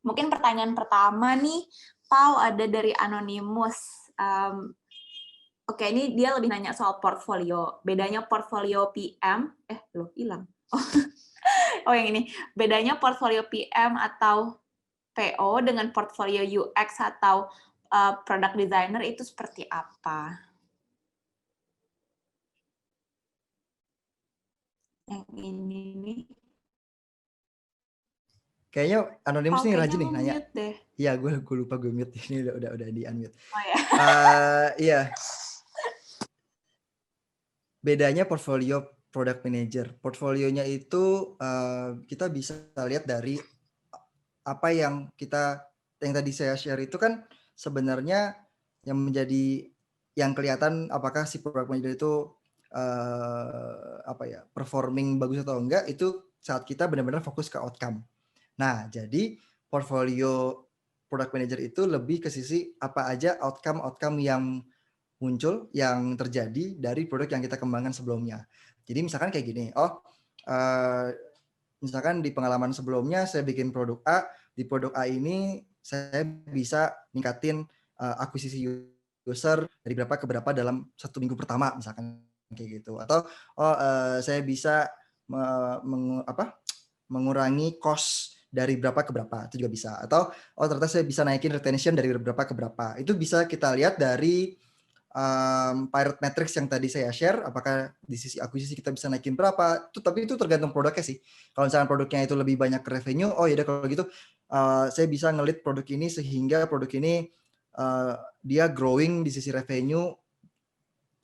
mungkin pertanyaan pertama nih, Pau, ada dari Anonymous. Oke, ini dia lebih nanya soal portfolio. Bedanya portfolio PM, loh hilang. Oh yang ini, bedanya portfolio PM atau PO dengan portfolio UX atau product designer itu seperti apa? Yang ini nih. Kayaknya Anonymous nih rajin nih nanya. Mute deh. Iya, gue lupa gue mute. Ini udah di unmute. Oh ya. Iya. Bedanya portfolio product manager. Portfolionya itu kita bisa lihat dari apa yang tadi saya share itu kan sebenarnya yang menjadi yang kelihatan apakah si product manager itu apa ya, performing bagus atau enggak itu saat kita benar-benar fokus ke outcome. Nah, jadi portfolio product manager itu lebih ke sisi apa aja outcome yang muncul, yang terjadi dari produk yang kita kembangkan sebelumnya. Jadi misalkan kayak gini, misalkan di pengalaman sebelumnya saya bikin produk A, di produk A ini saya bisa ningkatin akuisisi user dari berapa ke berapa dalam 1 minggu pertama misalkan kayak gitu. Atau saya bisa mengurangi cost dari berapa ke berapa, itu juga bisa. Atau ternyata saya bisa naikin retention dari berapa ke berapa. Itu bisa kita lihat dari pirate metrics yang tadi saya share, apakah di sisi akuisisi kita bisa naikin berapa, tapi itu tergantung produknya sih. Kalau misalnya produknya itu lebih banyak ke revenue, oh yaudah kalau gitu saya bisa ngelit produk ini sehingga produk ini dia growing di sisi revenue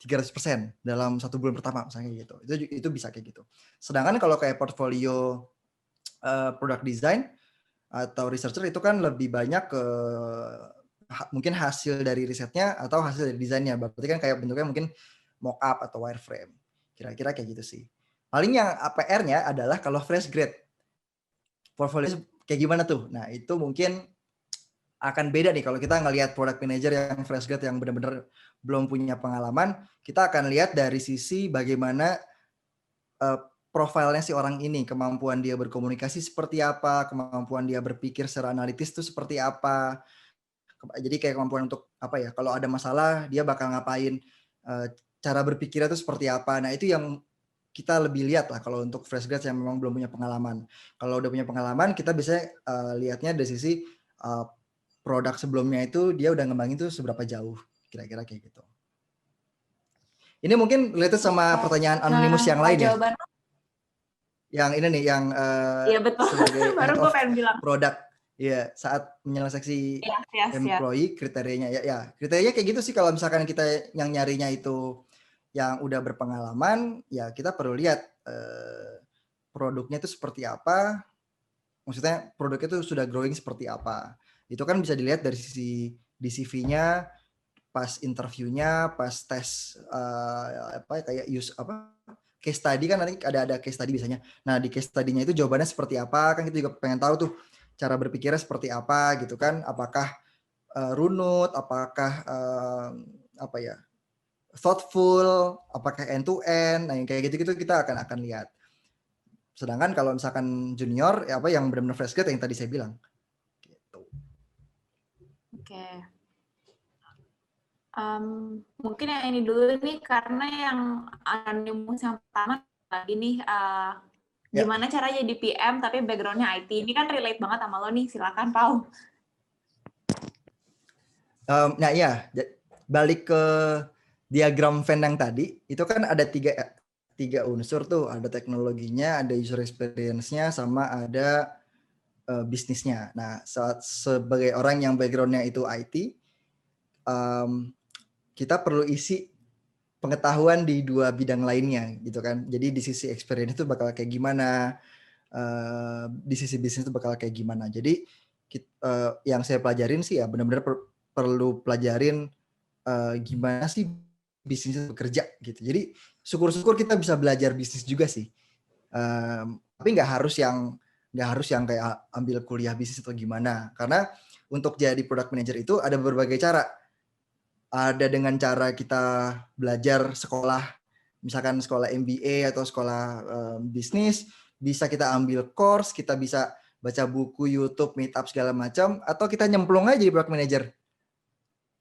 300% dalam 1 bulan pertama misalnya gitu. Itu bisa kayak gitu. Sedangkan kalau kayak portfolio product design atau researcher itu kan lebih banyak ke mungkin hasil dari risetnya atau hasil dari desainnya. Berarti kan kayak bentuknya mungkin mock-up atau wireframe. Kira-kira kayak gitu sih. Paling yang PR-nya adalah kalau fresh grade, portfolio kayak gimana tuh? Nah, itu mungkin akan beda nih kalau kita ngelihat product manager yang fresh grade yang benar-benar belum punya pengalaman, kita akan lihat dari sisi bagaimana profilnya si orang ini, kemampuan dia berkomunikasi seperti apa, kemampuan dia berpikir secara analitis itu seperti apa. Jadi kayak kemampuan untuk apa ya, kalau ada masalah dia bakal ngapain, cara berpikirnya itu seperti apa. Nah, itu yang kita lebih lihat lah kalau untuk fresh grad yang memang belum punya pengalaman. Kalau udah punya pengalaman, kita bisa lihatnya dari sisi produk sebelumnya itu dia udah ngembangin tuh seberapa jauh, kira-kira kayak gitu. Ini mungkin related sama pertanyaan anonimus yang lain ya. Jawaban Yang ini nih, yang iya betul. sebagai Baru head gue of pengen bilang. product, ya saat menyeleksi employee kriterianya ya kriterianya kayak gitu sih. Kalau misalkan kita yang nyarinya itu yang udah berpengalaman, ya kita perlu lihat produknya itu seperti apa, maksudnya produknya itu sudah growing seperti apa. Itu kan bisa dilihat dari sisi di CV-nya, pas interviewnya, pas tes kayak case study kan, nanti ada case study biasanya. Nah, di case study-nya itu jawabannya seperti apa, kan kita juga pengen tahu tuh cara berpikirnya seperti apa gitu kan. Apakah runut, apakah thoughtful, apakah end to end. Nah, yang kayak gitu-gitu kita akan lihat. Sedangkan kalau misalkan junior ya yang benar-benar fresh grade yang tadi saya bilang. Gitu. Oke. Mungkin yang ini dulu nih, karena yang anonimus yang pertama lagi nih, gimana cara jadi PM tapi background-nya IT. Ini kan relate banget sama lo nih, silakan Pau. Nah iya, balik ke diagram Venn yang tadi, itu kan ada tiga unsur tuh, ada teknologinya, ada user experience-nya, sama ada bisnisnya. Nah, sebagai orang yang background-nya itu IT, kita perlu isi pengetahuan di dua bidang lainnya gitu kan. Jadi di sisi experience itu bakal kayak gimana, di sisi bisnis itu bakal kayak gimana. Jadi yang saya pelajarin sih ya benar-benar perlu pelajarin gimana sih bisnis itu bekerja gitu. Jadi syukur-syukur kita bisa belajar bisnis juga sih. Tapi nggak harus yang kayak ambil kuliah bisnis atau gimana. Karena untuk jadi product manager itu ada berbagai cara. Ada dengan cara kita belajar sekolah, misalkan sekolah MBA atau sekolah bisnis, bisa kita ambil course, kita bisa baca buku, YouTube, meetup segala macam, atau kita nyemplung aja jadi product manager.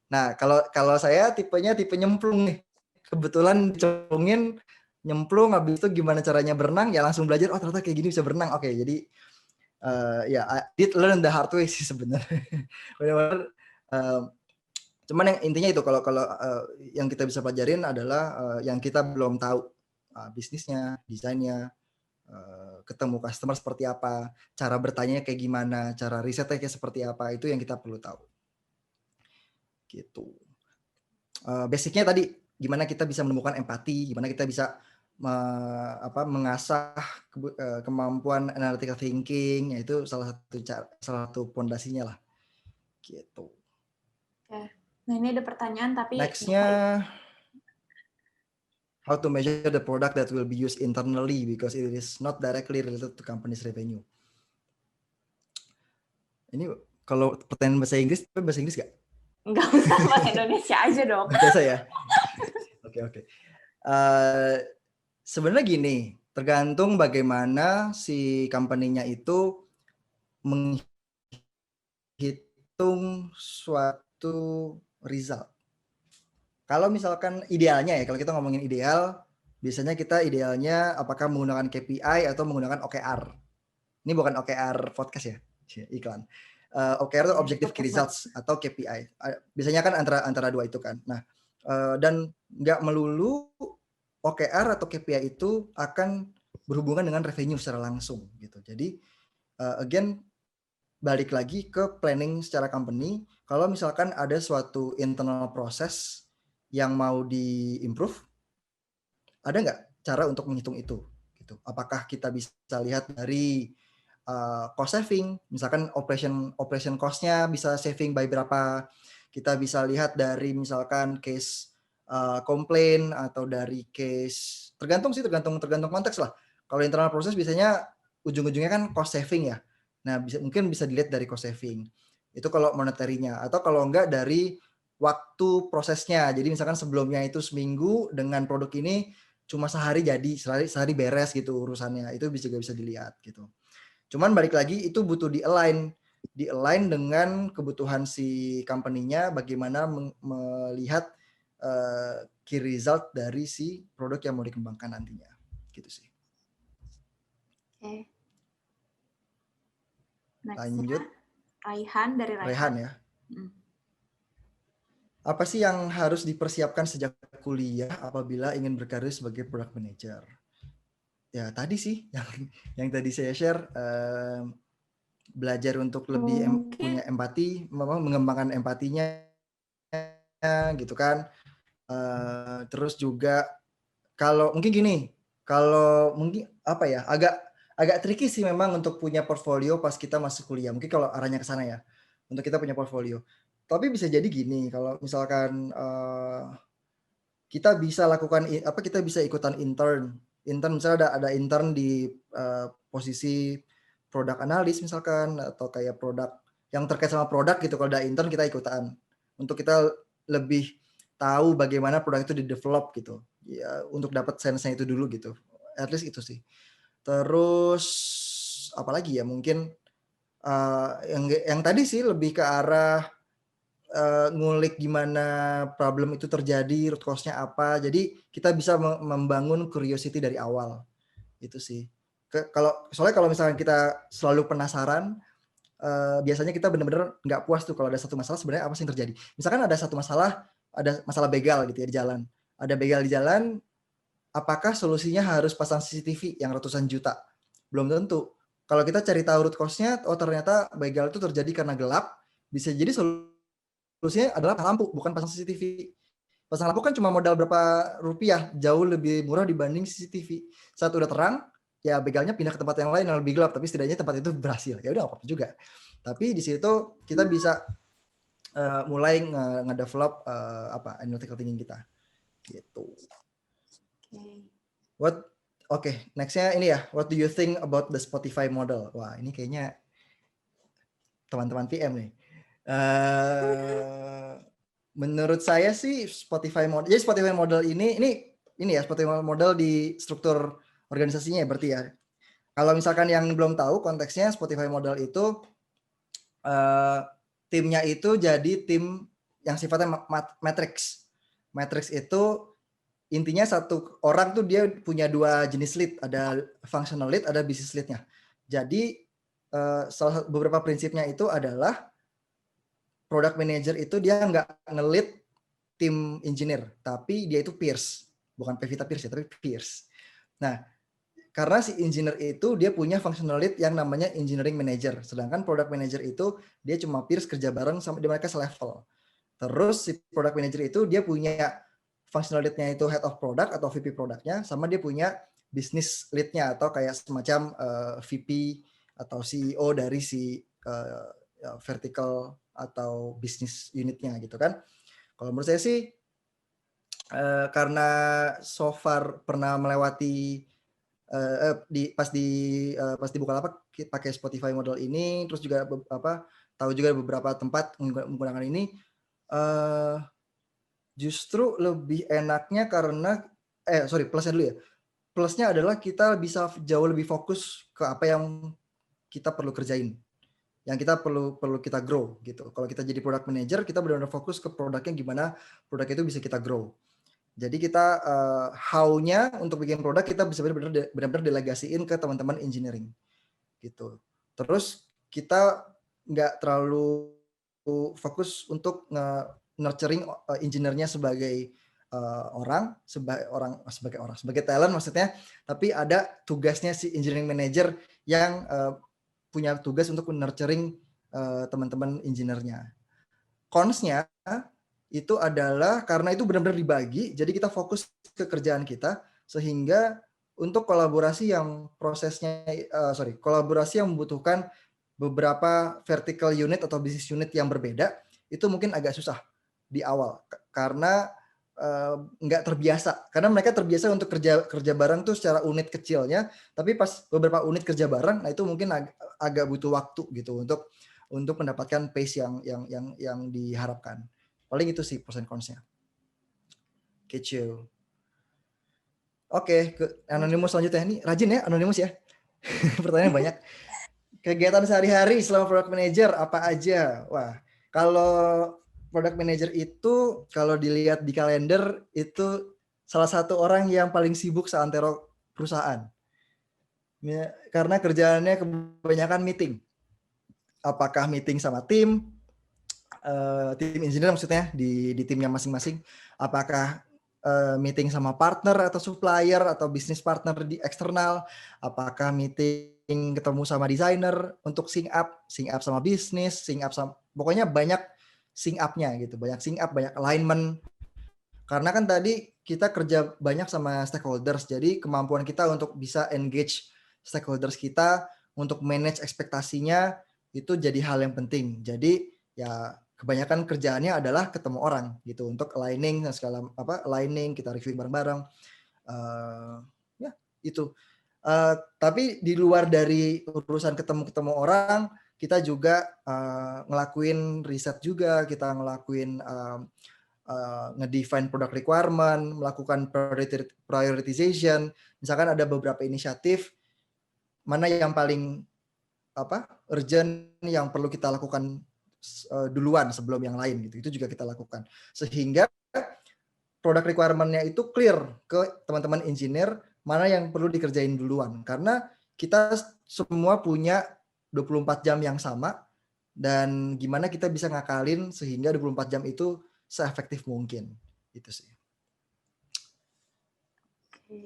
Nah, kalau saya tipe nyemplung nih. Kebetulan dicemplungin, nyemplung, habis itu gimana caranya berenang, ya langsung belajar, oh ternyata kayak gini bisa berenang. Oke, jadi I did learn the hard way sih sebenarnya. Benar-benar cuman yang intinya itu kalau yang kita bisa pelajarin adalah yang kita belum tahu, bisnisnya, desainnya, ketemu customer seperti apa, cara bertanya kayak gimana, cara risetnya kayak seperti apa, itu yang kita perlu tahu. Gitu. Basicnya tadi gimana kita bisa menemukan empati, gimana kita bisa mengasah kemampuan analytical thinking, yaitu salah satu pondasinya lah. Gitu. Oke. Nah, ini ada pertanyaan tapi next-nya how to measure the product that will be used internally because it is not directly related to company's revenue. Ini kalau pertanyaan bahasa Inggris, nggak? Nggak usah, bahasa Indonesia aja dong. Biasa ya? Oke. Sebenarnya gini, tergantung bagaimana si company-nya itu menghitung suatu result. Kalau misalkan idealnya ya, kalau kita ngomongin ideal, biasanya kita idealnya apakah menggunakan KPI atau menggunakan OKR. Ini bukan OKR podcast ya, iklan. OKR itu Objective Key Results atau KPI. Biasanya kan antara dua itu kan. Nah, dan nggak melulu OKR atau KPI itu akan berhubungan dengan revenue secara langsung gitu. Jadi again balik lagi ke planning secara company. Kalau misalkan ada suatu internal proses yang mau di-improve, ada nggak cara untuk menghitung itu? Gitu. Apakah kita bisa lihat dari cost saving, misalkan operation cost-nya bisa saving by berapa Kita bisa lihat dari misalkan case komplain atau dari case tergantung konteks lah. Kalau internal proses biasanya ujung-ujungnya kan cost saving ya. Nah, mungkin bisa dilihat dari cost saving. Itu kalau monetary-nya, atau kalau enggak dari waktu prosesnya. Jadi misalkan sebelumnya itu seminggu, dengan produk ini cuma sehari jadi, sehari beres gitu urusannya. Itu juga bisa dilihat gitu. Cuman balik lagi itu butuh di-align dengan kebutuhan si company-nya, bagaimana melihat key result dari si produk yang mau dikembangkan nantinya. Gitu sih. Oke. Next-nya, Lanjut. Raihan dari Raihan. Rehan ya. Apa sih yang harus dipersiapkan sejak kuliah apabila ingin berkarir sebagai product manager? Ya tadi sih yang tadi saya share, belajar untuk lebih punya empati, mengembangkan empatinya gitu kan. Terus juga kalau mungkin gini, kalau mungkin apa ya, agak tricky sih memang untuk punya portfolio pas kita masuk kuliah. Mungkin kalau arahnya ke sana ya, untuk kita punya portfolio. Tapi bisa jadi gini, kalau misalkan kita bisa lakukan kita bisa ikutan intern misalnya ada intern di posisi produk analis misalkan, atau kayak produk yang terkait sama produk gitu. Kalau ada intern kita ikutan untuk kita lebih tahu bagaimana produk itu di develop gitu ya, untuk dapat sense-nya itu dulu gitu, at least itu sih. Terus apalagi ya, mungkin yang tadi sih lebih ke arah ngulik gimana problem itu terjadi, root cause-nya apa. Jadi kita bisa membangun curiosity dari awal. Itu sih. Soalnya kalau misalnya kita selalu penasaran, biasanya kita benar-benar nggak puas tuh kalau ada satu masalah sebenarnya apa sih yang terjadi. Misalkan ada satu masalah, ada masalah begal gitu ya di jalan. Ada begal di jalan, apakah solusinya harus pasang CCTV yang ratusan juta? Belum tentu. Kalau kita cari tahu root cause-nya, oh ternyata begal itu terjadi karena gelap, bisa jadi solusinya adalah pasang lampu, bukan pasang CCTV. Pasang lampu kan cuma modal berapa rupiah, jauh lebih murah dibanding CCTV. Saat udah terang, ya begalnya pindah ke tempat yang lain yang lebih gelap, tapi setidaknya tempat itu berhasil. Ya udah apa-apa juga. Tapi di situ kita bisa mulai nge-develop analytical thinking kita. Gitu. Nextnya ini ya, what do you think about the Spotify model? Wah, ini kayaknya teman-teman PM nih. Menurut saya sih Spotify model ini ya, Spotify model di struktur organisasinya ya berarti ya. Kalau misalkan yang belum tahu konteksnya, Spotify model itu timnya itu jadi tim yang sifatnya matrix. Matrix itu intinya satu orang tuh dia punya dua jenis lead, ada functional lead, ada business lead-nya. Jadi beberapa prinsipnya itu adalah product manager itu dia nggak nge-lead tim engineer, tapi dia itu peers, bukan Pevita Pierce ya, tapi peers. Nah, karena si engineer itu dia punya functional lead yang namanya engineering manager, sedangkan product manager itu dia cuma peers kerja bareng sama mereka selevel. Terus si product manager itu dia punya functional lead-nya itu head of product atau VP produknya, sama dia punya business lead-nya atau kayak semacam VP atau CEO dari si vertical atau business unitnya gitu kan. Kalau menurut saya sih karena so far pernah melewati pas di Bukalapak pakai Spotify model ini, terus juga tahu juga beberapa tempat menggunakan ini, justru lebih enaknya karena plusnya dulu ya. Plusnya adalah kita bisa jauh lebih fokus ke apa yang kita perlu kerjain, yang kita perlu kita grow gitu. Kalau kita jadi product manager, kita benar-benar fokus ke produknya, gimana produk itu bisa kita grow. Jadi kita how-nya untuk bikin produk kita bisa benar-benar delegasiin ke teman-teman engineering gitu. Terus kita nggak terlalu fokus untuk nurturing engineer-nya sebagai sebagai talent maksudnya, tapi ada tugasnya si engineering manager yang punya tugas untuk nurturing teman-teman engineer-nya. Cons-nya itu adalah karena itu benar-benar dibagi, jadi kita fokus ke kerjaan kita, sehingga untuk kolaborasi yang kolaborasi yang membutuhkan beberapa vertical unit atau business unit yang berbeda, itu mungkin agak susah di awal karena nggak terbiasa, karena mereka terbiasa untuk kerja bareng tuh secara unit kecilnya, tapi pas beberapa unit kerja bareng, nah itu mungkin agak butuh waktu gitu untuk mendapatkan pace yang diharapkan. Paling itu sih pros and cons-nya. Kecil. Oke, ke Anonymous selanjutnya. Ini rajin ya Anonymous ya. Pertanyaan banyak. Kegiatan sehari-hari selama product manager apa aja? Wah, kalau product manager itu kalau dilihat di kalender itu salah satu orang yang paling sibuk seantero perusahaan. Ya, karena kerjaannya kebanyakan meeting. Apakah meeting sama tim engineer maksudnya di timnya masing-masing, apakah meeting sama partner atau supplier atau bisnis partner di eksternal, apakah meeting ketemu sama desainer untuk sync up sama bisnis, sync up sama, pokoknya banyak sync up-nya gitu, banyak sync up, banyak alignment. Karena kan tadi kita kerja banyak sama stakeholders, jadi kemampuan kita untuk bisa engage stakeholders kita, untuk manage ekspektasinya, itu jadi hal yang penting. Jadi ya kebanyakan kerjaannya adalah ketemu orang gitu untuk aligning dan segala aligning, kita review bareng-bareng. Ya itu. Tapi di luar dari urusan ketemu orang, kita juga ngelakuin riset juga, kita ngelakuin ngedefine product requirement, melakukan prioritization. Misalkan ada beberapa inisiatif mana yang paling urgent yang perlu kita lakukan duluan sebelum yang lain gitu. Itu juga kita lakukan. Sehingga product requirement-nya itu clear ke teman-teman engineer mana yang perlu dikerjain duluan. Karena kita semua punya 24 jam yang sama dan gimana kita bisa ngakalin sehingga 24 jam itu seefektif mungkin. Itu sih.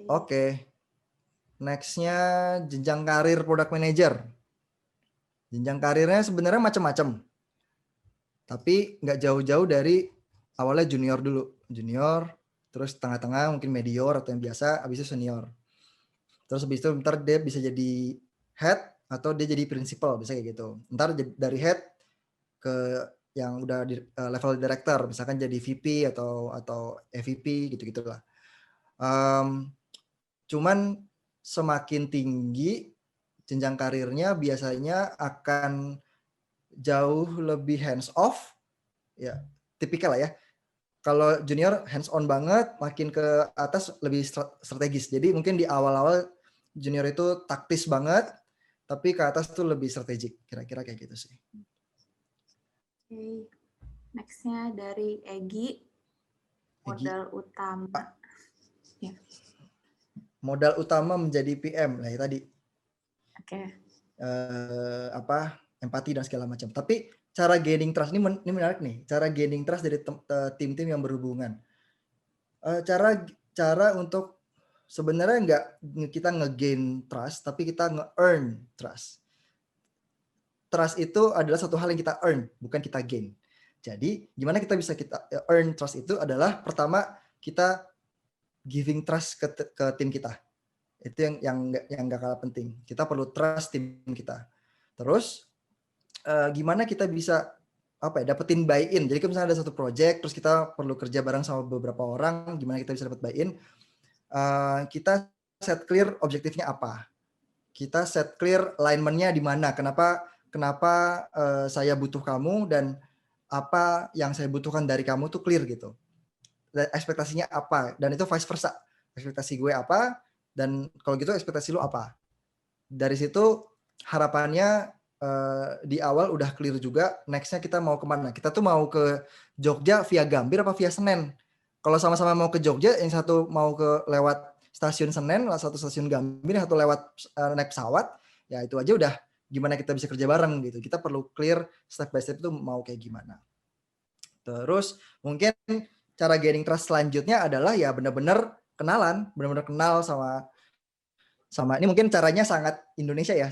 Oke. Next-nya jenjang karir product manager. Jenjang karirnya sebenarnya macam-macam. Tapi nggak jauh-jauh dari awalnya junior dulu. Junior, terus tengah-tengah mungkin medior atau yang biasa, habis itu senior. Terus habis itu ntar dia bisa jadi head atau dia jadi principal, bisa kayak gitu. Ntar dari head ke yang udah di level director, misalkan jadi VP atau EVP gitu-gitulah. Cuman semakin tinggi jenjang karirnya biasanya akan jauh lebih hands off, ya tipikal lah ya. Kalau junior hands on banget, makin ke atas lebih strategis. Jadi mungkin di awal-awal junior itu taktis banget, tapi ke atas tuh lebih strategik. Kira-kira kayak gitu sih. Oke. Next-nya dari Egi. Modal utama. Ya. Modal utama menjadi PM lah ya tadi. Oke. Empati dan segala macam. Tapi cara gaining trust ini menarik nih. Cara gaining trust dari tim-tim yang berhubungan. Cara untuk sebenarnya nggak kita nge-gain trust, tapi kita nge-earn trust. Trust itu adalah satu hal yang kita earn, bukan kita gain. Jadi gimana kita bisa kita earn trust itu adalah pertama kita giving trust ke tim kita. Itu yang nggak kalah penting. Kita perlu trust tim kita. Terus gimana kita bisa dapetin buy-in. Jadi kalau misalnya ada satu project, terus kita perlu kerja bareng sama beberapa orang, gimana kita bisa dapat buy-in? Kita set clear objektifnya apa. Kita set clear alignment-nya di mana. Kenapa saya butuh kamu dan apa yang saya butuhkan dari kamu tuh clear gitu. Dan ekspektasinya apa. Dan itu vice versa. Ekspektasi gue apa, dan kalau gitu ekspektasi lu apa. Dari situ harapannya di awal udah clear juga, next-nya kita mau kemana. Kita tuh mau ke Jogja via Gambir apa via Senen. Kalau sama-sama mau ke Jogja, yang satu mau ke lewat stasiun Senen, satu stasiun Gambir, satu lewat naik pesawat, ya itu aja udah gimana kita bisa kerja bareng gitu. Kita perlu clear step by step itu mau kayak gimana. Terus mungkin cara gaining trust selanjutnya adalah ya benar-benar kenalan, benar-benar kenal sama ini mungkin caranya sangat Indonesia ya,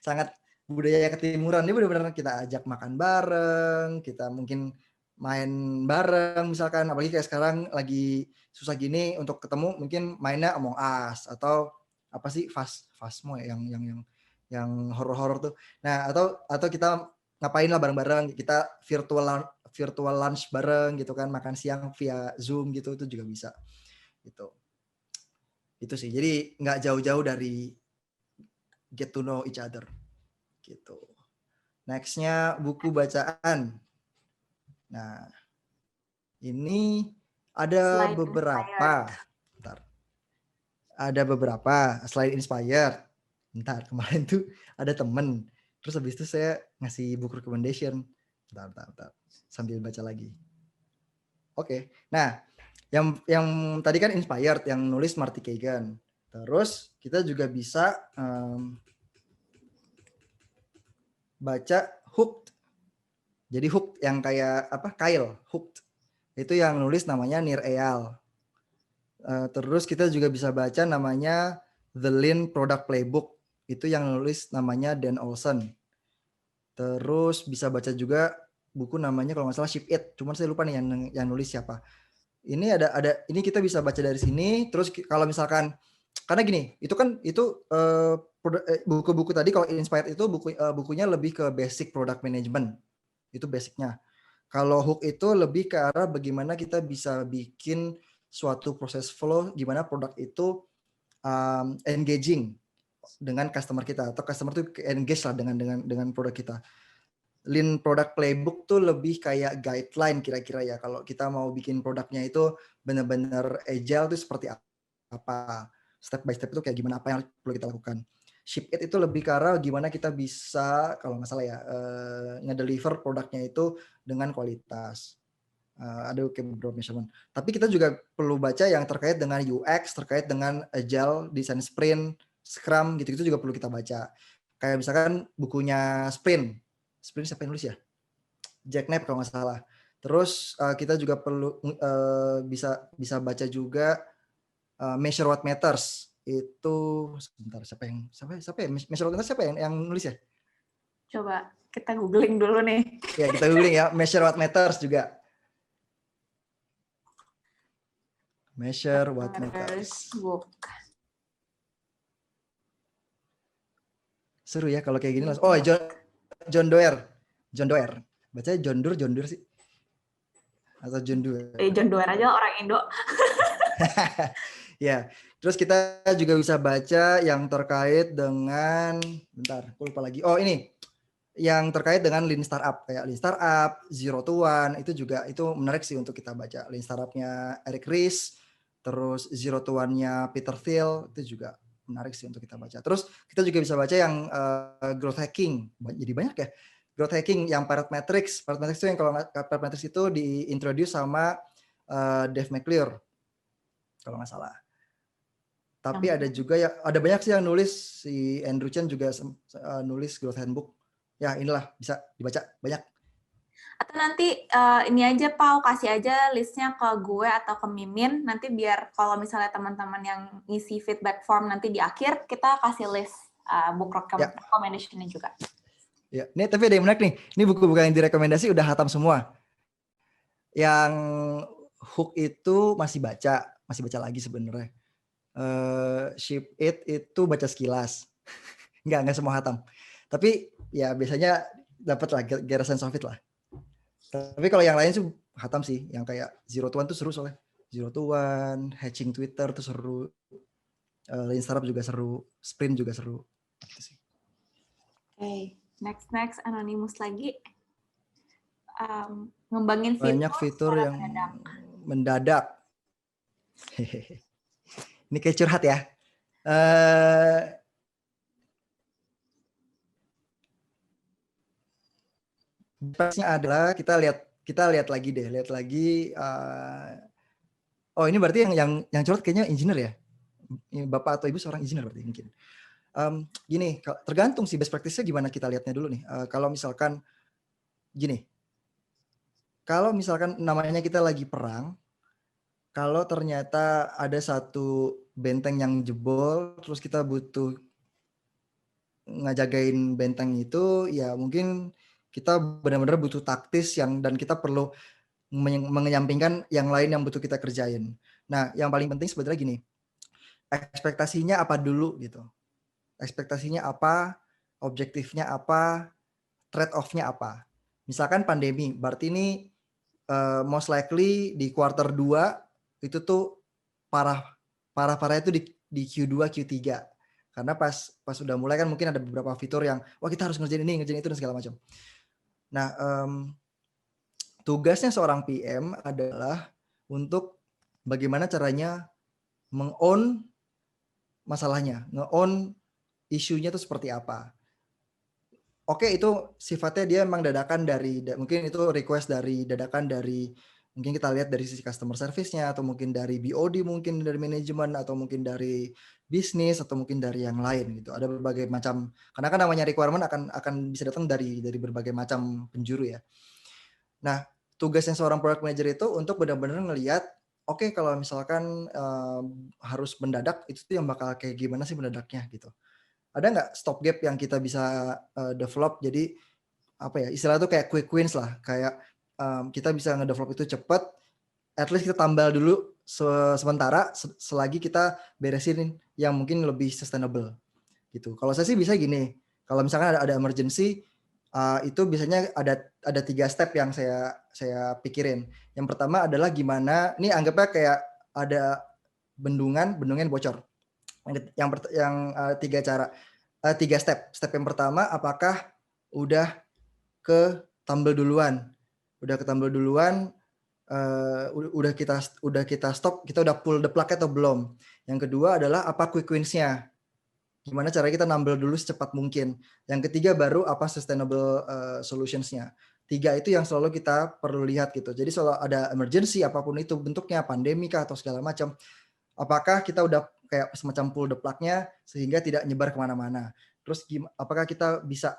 sangat budaya ketimuran. Ini benar-benar kita ajak makan bareng, kita mungkin main bareng misalkan, apalagi kayak sekarang lagi susah gini untuk ketemu, mungkin mainnya Among Us atau apa sih Phasmo ya, yang horor-horor tuh. Nah, atau kita ngapain lah bareng-bareng, kita virtual lunch bareng gitu kan, makan siang via Zoom gitu, itu juga bisa gitu. Itu sih, jadi nggak jauh-jauh dari get to know each other gitu. Nextnya buku bacaan. Nah, ini ada Selain inspired. beberapa. Bentar. Ada beberapa selain inspired. Bentar, kemarin tuh ada temen. Terus habis itu saya ngasih book recommendation. Bentar. Sambil baca lagi. Oke. Nah, yang tadi kan inspired, yang nulis Marty Kagan. Terus kita juga bisa baca Hooked. Jadi Hooked yang kayak apa? Kyle, Hooked. Itu yang nulis namanya Nir Eyal. Terus kita juga bisa baca namanya The Lean Product Playbook. Itu yang nulis namanya Dan Olson. Terus bisa baca juga buku namanya kalau nggak salah Ship It. Cuman saya lupa nih yang nulis siapa. Ini ada ini kita bisa baca dari sini. Terus kalau misalkan karena gini, itu kan itu buku-buku tadi kalau inspired itu bukunya lebih ke basic product management. Itu basicnya. Kalau hook itu lebih ke arah bagaimana kita bisa bikin suatu proses flow, gimana produk itu engaging dengan customer kita atau customer itu engage lah dengan produk kita. Lean Product Playbook tuh lebih kayak guideline kira-kira ya. Kalau kita mau bikin produknya itu benar-benar agile itu seperti apa, step by step itu kayak gimana, apa yang perlu kita lakukan. Ship It itu lebih ke arah gimana kita bisa, kalau nggak salah ya, ngedeliver produknya itu dengan kualitas. Ada beberapa measurement. Tapi kita juga perlu baca yang terkait dengan UX, terkait dengan agile, design sprint, scrum, gitu-gitu juga perlu kita baca. Kayak misalkan bukunya Sprint siapa yang nulis ya? Jack Knapp kalau nggak salah. Terus kita juga perlu bisa baca juga Measure What Matters. Itu sebentar, siapa ya? Measure What Matters siapa yang nulis ya? Coba kita googling dulu nih. Ya, kita googling ya. Measure What Matters juga. Measure What Matters. Book. Seru ya kalau kayak gini langsung. Oh, John Doerr. Bacanya John Doerr sih. Atau John Doerr. John Doerr aja orang Indo. Ya, terus kita juga bisa baca yang terkait dengan, bentar, aku lupa lagi. Oh ini, yang terkait dengan Lean Startup, kayak Lean Startup, Zero to One, itu juga itu menarik sih untuk kita baca. Lean Startup-nya Eric Ries, terus Zero to One-nya Peter Thiel, itu juga menarik sih untuk kita baca. Terus kita juga bisa baca yang Growth Hacking, jadi banyak ya. Growth Hacking yang Parrot Matrix. Parrot Matrix itu yang kalau Parrot Matrix itu diintroduce sama Dave McClure, kalau nggak salah. Tapi ada juga ya, ada banyak sih yang nulis, si Andrew Chen juga nulis Growth Handbook. Ya inilah bisa dibaca banyak. Atau nanti ini aja Pau, kasih aja listnya ke gue atau ke Mimin, nanti biar kalau misalnya teman-teman yang ngisi feedback form nanti di akhir, kita kasih list book recommendation-nya juga. Ya, ini tapi ada yang menarik nih. Ini buku-buku yang direkomendasi udah hatam semua. Yang hook itu masih baca lagi sebenarnya. Ship It itu baca sekilas. Enggak semua hatam. Tapi ya biasanya dapat lah get a sense of it lah. Tapi kalau yang lain sih hatam sih, yang kayak Zero to One tuh seru soalnya. Zero to One, Hatching Twitter tuh seru. Lean Startup juga seru, Sprint juga seru. Gitu sih. Oke, next Anonymous lagi. Ngembangin fitur, banyak fitur yang mendadak. Ini kayak curhat ya. Pasnya adalah kita lihat lagi deh, oh ini berarti yang curhat kayaknya engineer ya. Bapak atau ibu seorang engineer berarti mungkin. Gini, tergantung sih best practice-nya gimana kita lihatnya dulu nih. Kalau misalkan gini, kalau misalkan namanya kita lagi perang, kalau ternyata ada satu benteng yang jebol, terus kita butuh ngajagain benteng itu, ya mungkin kita benar-benar butuh taktis dan kita perlu menyampingkan yang lain yang butuh kita kerjain. Nah, yang paling penting sebetulnya gini, ekspektasinya apa dulu gitu. Ekspektasinya apa, objektifnya apa, trade off-nya apa. Misalkan pandemi, berarti ini most likely di quarter 2 itu tuh parah itu di Q2, Q3. Karena pas udah mulai kan mungkin ada beberapa fitur yang wah kita harus ngerjain ini, ngerjain itu dan segala macam. Nah, tugasnya seorang PM adalah untuk bagaimana caranya meng-own masalahnya, nge-own isunya itu seperti apa. Oke, itu sifatnya dia memang dadakan mungkin itu request dadakan dari mungkin kita lihat dari sisi customer service-nya atau mungkin dari BOD, mungkin dari manajemen atau mungkin dari bisnis atau mungkin dari yang lain gitu. Ada berbagai macam, karena kan namanya requirement akan bisa datang dari berbagai macam penjuru ya. Nah, tugasnya seorang product manager itu untuk benar-benar ngelihat oke, kalau misalkan harus mendadak itu tuh yang bakal kayak gimana sih mendadaknya gitu. Ada nggak stop gap yang kita bisa develop, jadi apa ya, istilah itu kayak quick wins lah, kayak kita bisa ngedevelop itu cepat, at least kita tambal dulu sementara selagi kita beresin yang mungkin lebih sustainable gitu. Kalau saya sih bisa gini, kalau misalkan ada emergency, itu biasanya ada 3 step yang saya pikirin. Yang pertama adalah gimana, ini anggapnya kayak ada bendungan bocor. Yang 3 cara, 3 step. Step yang pertama, apakah udah ke tumble duluan? Udah ke tumble duluan, udah kita stop, kita udah pull the plug atau belum? Yang kedua adalah apa quick wins-nya? Gimana caranya kita nambel dulu secepat mungkin. Yang ketiga baru apa sustainable solutions-nya. 3 itu yang selalu kita perlu lihat gitu. Jadi selalu ada emergency apapun itu bentuknya, pandemi kah atau segala macam. Apakah kita udah kayak semacam pull the plug-nya sehingga tidak nyebar kemana-mana. Terus apakah kita bisa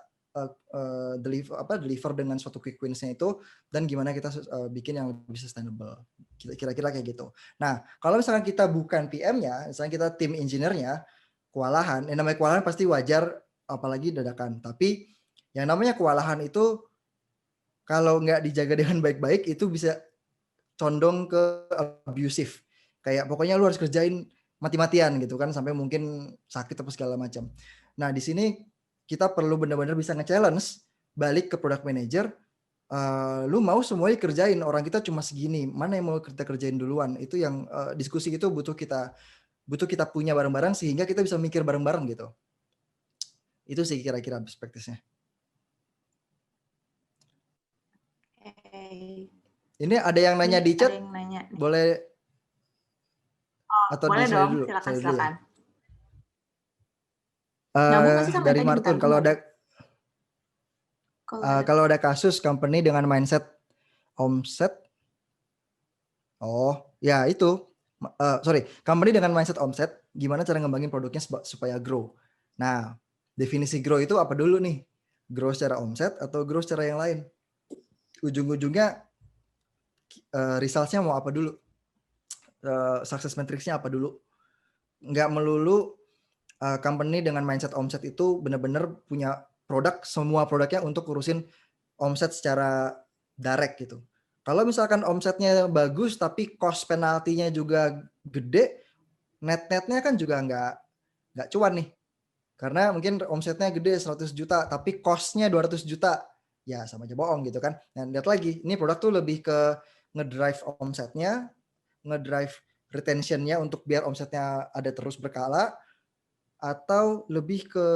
deliver dengan suatu quick wins-nya itu, dan gimana kita bikin yang lebih sustainable. Kira-kira kayak gitu. Nah, kalau misalkan kita bukan PM-nya, misalnya kita tim engineer-nya, kewalahan, yang namanya kewalahan pasti wajar, apalagi dadakan. Tapi yang namanya kewalahan itu kalau nggak dijaga dengan baik-baik itu bisa condong ke abusive. Kayak pokoknya lu harus kerjain mati-matian gitu kan, sampai mungkin sakit atau segala macam. Nah, di sini kita perlu benar-benar bisa nge-challenge balik ke product manager, lu mau semuanya kerjain, orang kita cuma segini, mana yang mau kita kerjain duluan. Itu yang diskusi itu butuh kita punya bareng-bareng sehingga kita bisa mikir bareng-bareng gitu. Itu sih kira-kira perspektifnya. Okay. Ini ada yang nanya di chat? Ada yang nanya. Boleh? Atau boleh dong, dulu? silakan. Dari Martun, kalau ada kasus company dengan mindset omset, company dengan mindset omset, gimana cara ngembangin produknya supaya grow? Nah, definisi grow itu apa dulu nih? Grow secara omset atau grow secara yang lain? Ujung-ujungnya results-nya mau apa dulu? Success metrics-nya apa dulu? Nggak melulu company dengan mindset omset itu benar-benar punya produk, semua produknya untuk urusin omset secara direct gitu. Kalau misalkan omsetnya bagus tapi cost penaltinya juga gede, net-netnya kan juga nggak cuan nih. Karena mungkin omsetnya gede 100 juta tapi cost-nya 200 juta. Ya sama aja bohong gitu kan. Nah, lihat lagi, ini produk tuh lebih ke ngedrive omsetnya, ngedrive retentionnya untuk biar omsetnya ada terus berkala, atau lebih ke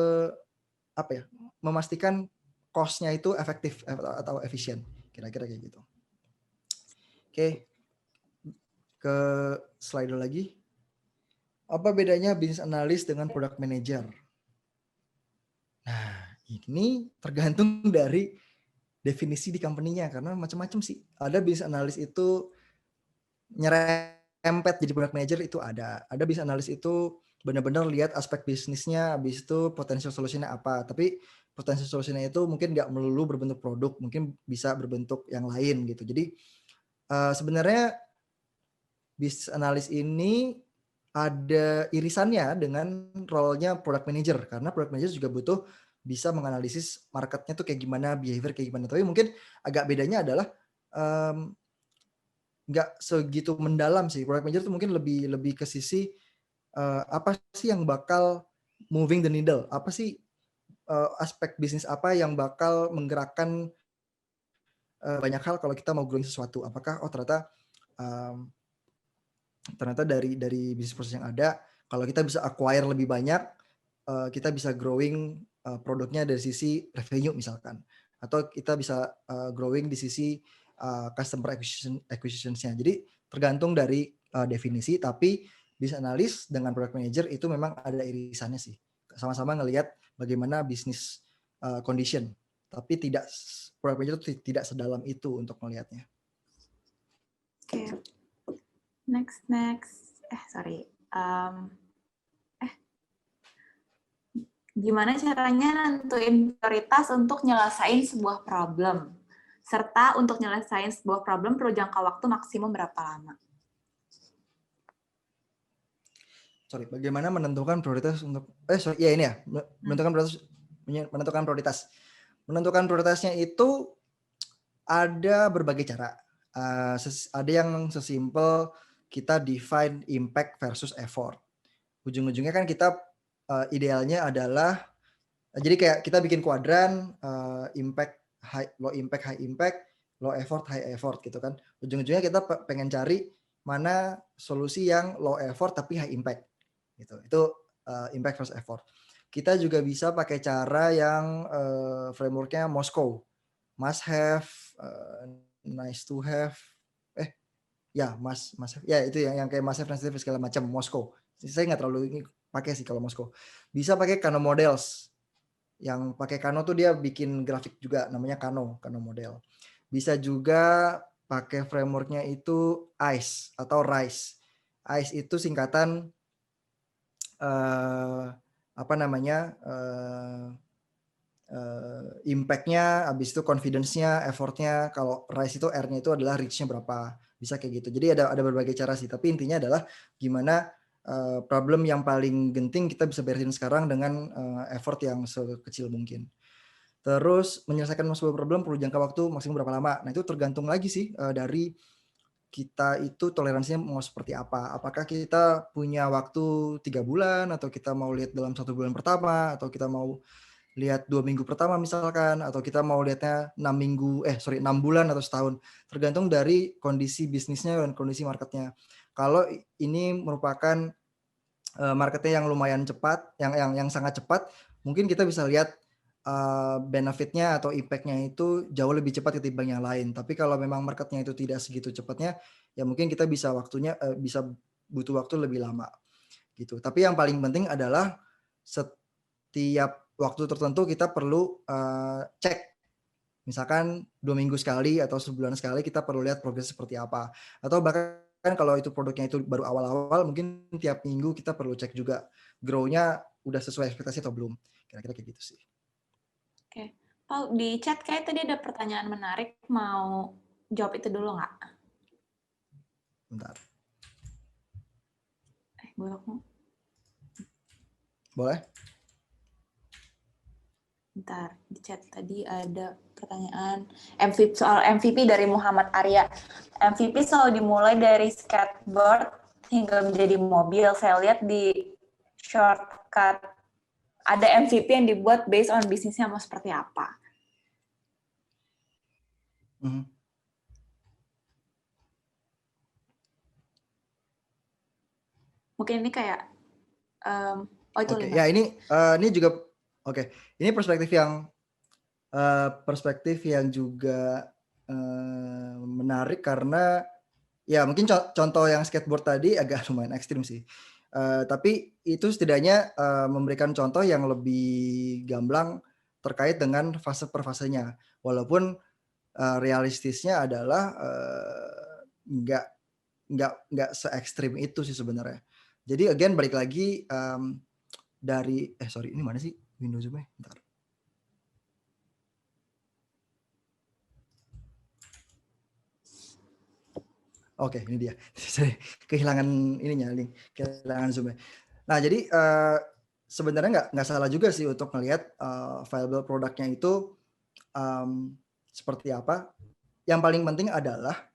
apa ya, memastikan cost-nya itu efektif atau efisien, kira-kira kayak gitu. Oke, ke slide lagi. Apa bedanya business analyst dengan product manager? Nah, ini tergantung dari definisi di company-nya, karena macam-macam sih. Ada business analyst itu nyerempet jadi product manager, itu ada business analyst itu benar-benar lihat aspek bisnisnya, habis itu potential solutionnya apa. Tapi potential solutionnya itu mungkin nggak melulu berbentuk produk, mungkin bisa berbentuk yang lain gitu. Jadi sebenarnya business analyst ini ada irisannya dengan role-nya product manager, karena product manager juga butuh bisa menganalisis marketnya tuh kayak gimana, behavior kayak gimana. Tapi mungkin agak bedanya adalah nggak segitu mendalam sih. Product manager tuh mungkin lebih ke sisi apa sih yang bakal moving the needle, apa sih aspek bisnis apa yang bakal menggerakkan banyak hal kalau kita mau growing sesuatu. Apakah ternyata dari bisnis proses yang ada, kalau kita bisa acquire lebih banyak, kita bisa growing produknya dari sisi revenue misalkan, atau kita bisa growing di sisi customer acquisition-nya. Jadi tergantung dari definisi, tapi business analyst dengan product manager itu memang ada irisannya sih. Sama-sama ngelihat bagaimana bisnis condition, tapi product manager itu tidak sedalam itu untuk melihatnya. Oke. Next. Sorry. Gimana caranya nentuin prioritas untuk nyelesain sebuah problem? Serta untuk nyelesain sebuah problem perlu jangka waktu maksimum berapa lama? Sorry, bagaimana menentukan prioritas untuk menentukan prioritas. Menentukan prioritasnya itu ada berbagai cara. Ada yang sesimpel kita define impact versus effort. Ujung-ujungnya kan kita idealnya adalah jadi kayak kita bikin kuadran impact low impact, high impact, low effort, high effort gitu kan. Ujung-ujungnya kita pengen cari mana solusi yang low effort tapi high impact gitu. Itu impact versus effort. Kita juga bisa pakai cara yang frameworknya Moscow, must have, nice to have, must have, ya itu yang kayak must have, nice to have segala macam Moscow. Saya nggak terlalu ini pakai sih kalau Moscow. Bisa pakai Kano models. Yang pakai Kano tuh dia bikin grafik juga namanya Kano model. Bisa juga pakai frameworknya itu ICE atau RISE. ICE itu singkatan impact-nya, habis itu confidence-nya, effort-nya. Kalau RISE itu R-nya itu adalah reach-nya berapa. Bisa kayak gitu. Jadi ada berbagai cara sih. Tapi intinya adalah gimana problem yang paling genting kita bisa beresin sekarang dengan effort yang sekecil mungkin. Terus menyelesaikan sebuah problem perlu jangka waktu maksimum berapa lama. Nah itu tergantung lagi sih dari kita itu toleransinya mau seperti apa. Apakah kita punya waktu 3 bulan atau kita mau lihat dalam 1 bulan pertama atau kita mau lihat 2 minggu pertama misalkan atau kita mau lihatnya 6 bulan atau setahun. Tergantung dari kondisi bisnisnya dan kondisi marketnya. Kalau ini merupakan marketnya yang lumayan cepat, yang sangat cepat, mungkin kita bisa lihat benefitnya atau impact-nya itu jauh lebih cepat ketimbang yang lain. Tapi kalau memang marketnya itu tidak segitu cepatnya, ya mungkin kita bisa butuh waktu lebih lama gitu. Tapi yang paling penting adalah setiap waktu tertentu kita perlu cek. Misalkan 2 minggu sekali atau sebulan sekali kita perlu lihat progres seperti apa. Atau bahkan kalau itu produknya itu baru awal-awal, mungkin tiap minggu kita perlu cek juga grow-nya udah sesuai ekspektasi atau belum. Kira-kira kayak gitu sih. Oke. Paul, di chat kayak tadi ada pertanyaan menarik. Mau jawab itu dulu nggak? Bentar. Boleh? Boleh? Bentar, di chat tadi ada pertanyaan soal MVP dari Muhammad Arya. MVP selalu dimulai dari skateboard hingga menjadi mobil. Saya lihat di shortcut ada MVP yang dibuat based on bisnisnya mau seperti apa. Mungkin ini kayak itu Oke, ya ini juga ini perspektif yang juga menarik karena ya mungkin contoh yang skateboard tadi agak lumayan ekstrim sih. Tapi itu setidaknya memberikan contoh yang lebih gamblang terkait dengan fase per fasenya. Walaupun realistisnya adalah nggak se-ekstrim itu sih sebenarnya. Jadi again balik lagi dari ini mana sih Windows Zoom-nya? Bentar. Oke, ini dia. Saya kehilangan kehilangan Zoom-nya. Nah, jadi sebenarnya nggak salah juga sih untuk melihat viable produknya itu seperti apa. Yang paling penting adalah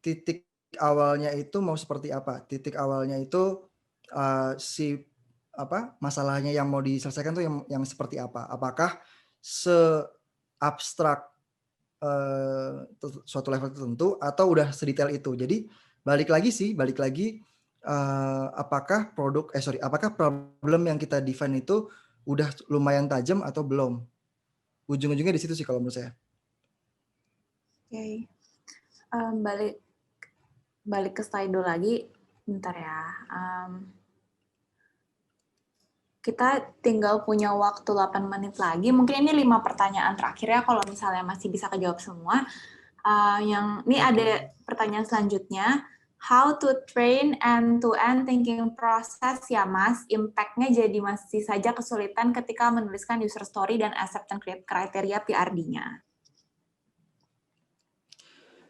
titik awalnya itu mau seperti apa. Titik awalnya itu masalahnya yang mau diselesaikan tuh yang seperti apa. Apakah seabstrak suatu level tertentu atau udah sedetail itu. Jadi balik lagi apakah apakah problem yang kita define itu udah lumayan tajam atau belum. Ujung-ujungnya di situ sih kalau menurut saya. Oke. Balik ke slide dulu lagi. Bentar ya. Kita tinggal punya waktu 8 menit lagi. Mungkin ini 5 pertanyaan terakhir ya, kalau misalnya masih bisa kejawab semua. Ini ada pertanyaan selanjutnya. How to train end-to-end thinking process ya Mas? Impact-nya jadi masih saja kesulitan ketika menuliskan user story dan acceptance kriteria PRD-nya.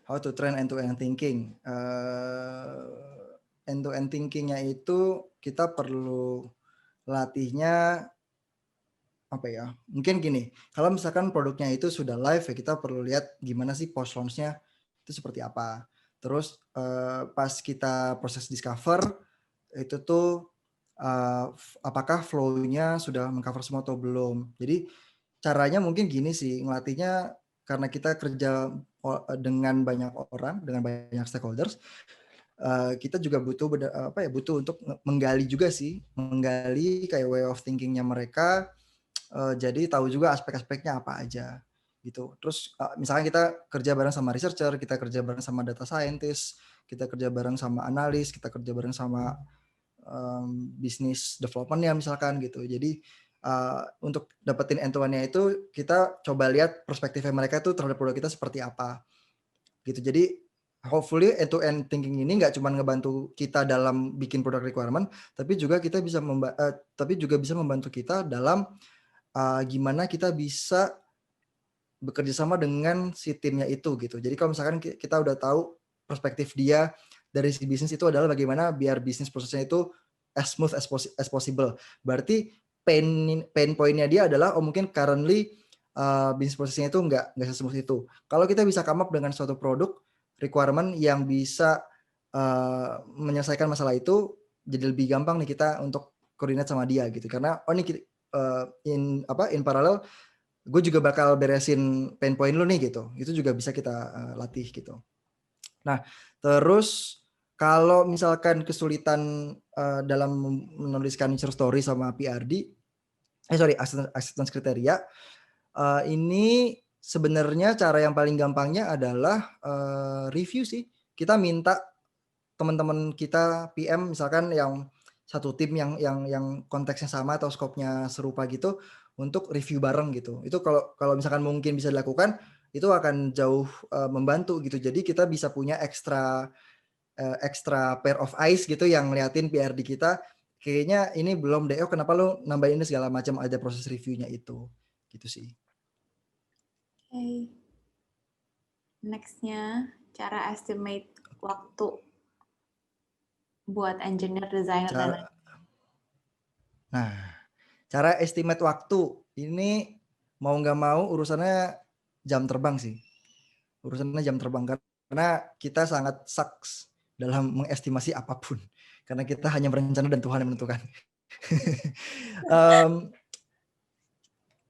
How to train end-to-end thinking. End-to-end thinking-nya itu kita perlu latihnya apa ya? Mungkin gini, kalau misalkan produknya itu sudah live ya kita perlu lihat gimana sih post launch-nya itu seperti apa. Terus pas kita proses discover itu tuh apakah flow-nya sudah mengcover semua atau belum. Jadi caranya mungkin gini sih, ngelatihnya karena kita kerja dengan banyak orang, dengan banyak stakeholders, kita juga butuh untuk menggali juga sih, menggali kayak way of thinking-nya mereka, jadi tahu juga aspek-aspeknya apa aja gitu. Terus misalnya kita kerja bareng sama researcher, kita kerja bareng sama data scientist, kita kerja bareng sama analis, kita kerja bareng sama bisnis development-nya misalkan gitu. Jadi untuk dapetin end-to-end-nya itu kita coba lihat perspektifnya mereka tuh terhadap produk kita seperti apa gitu. Jadi hopefully end-to-end thinking ini nggak cuma ngebantu kita dalam bikin produk requirement, tapi juga bisa membantu kita dalam gimana kita bisa bekerja sama dengan si timnya itu gitu. Jadi kalau misalkan kita udah tahu perspektif dia dari si bisnis itu adalah bagaimana biar bisnis prosesnya itu as smooth as possible. Berarti pain point-nya dia adalah mungkin currently bisnis prosesnya itu nggak sesmooth itu. Kalau kita bisa come up dengan suatu produk requirement yang bisa menyelesaikan masalah itu, jadi lebih gampang nih kita untuk koordinat sama dia gitu. Karena in parallel gue juga bakal beresin pain point lu nih gitu. Itu juga bisa kita latih gitu. Nah, terus kalau misalkan kesulitan dalam menuliskan user story sama PRD, acceptance kriteria, ini sebenarnya cara yang paling gampangnya adalah review sih. Kita minta teman-teman kita PM misalkan yang satu tim yang konteksnya sama atau skopnya serupa gitu untuk review bareng gitu. Itu kalau misalkan mungkin bisa dilakukan itu akan jauh membantu gitu. Jadi kita bisa punya extra pair of eyes gitu yang ngeliatin PRD kita kayaknya ini belum deh. Oh kenapa lu nambahin ini segala macam, ada proses reviewnya itu. Gitu sih. Okay. Next-nya cara estimate waktu buat engineer, designer, dan lain. Nah, cara estimate waktu ini mau nggak mau urusannya jam terbang sih. Urusannya jam terbang karena kita sangat sucks dalam mengestimasi apapun. Karena kita hanya berencana dan Tuhan yang menentukan.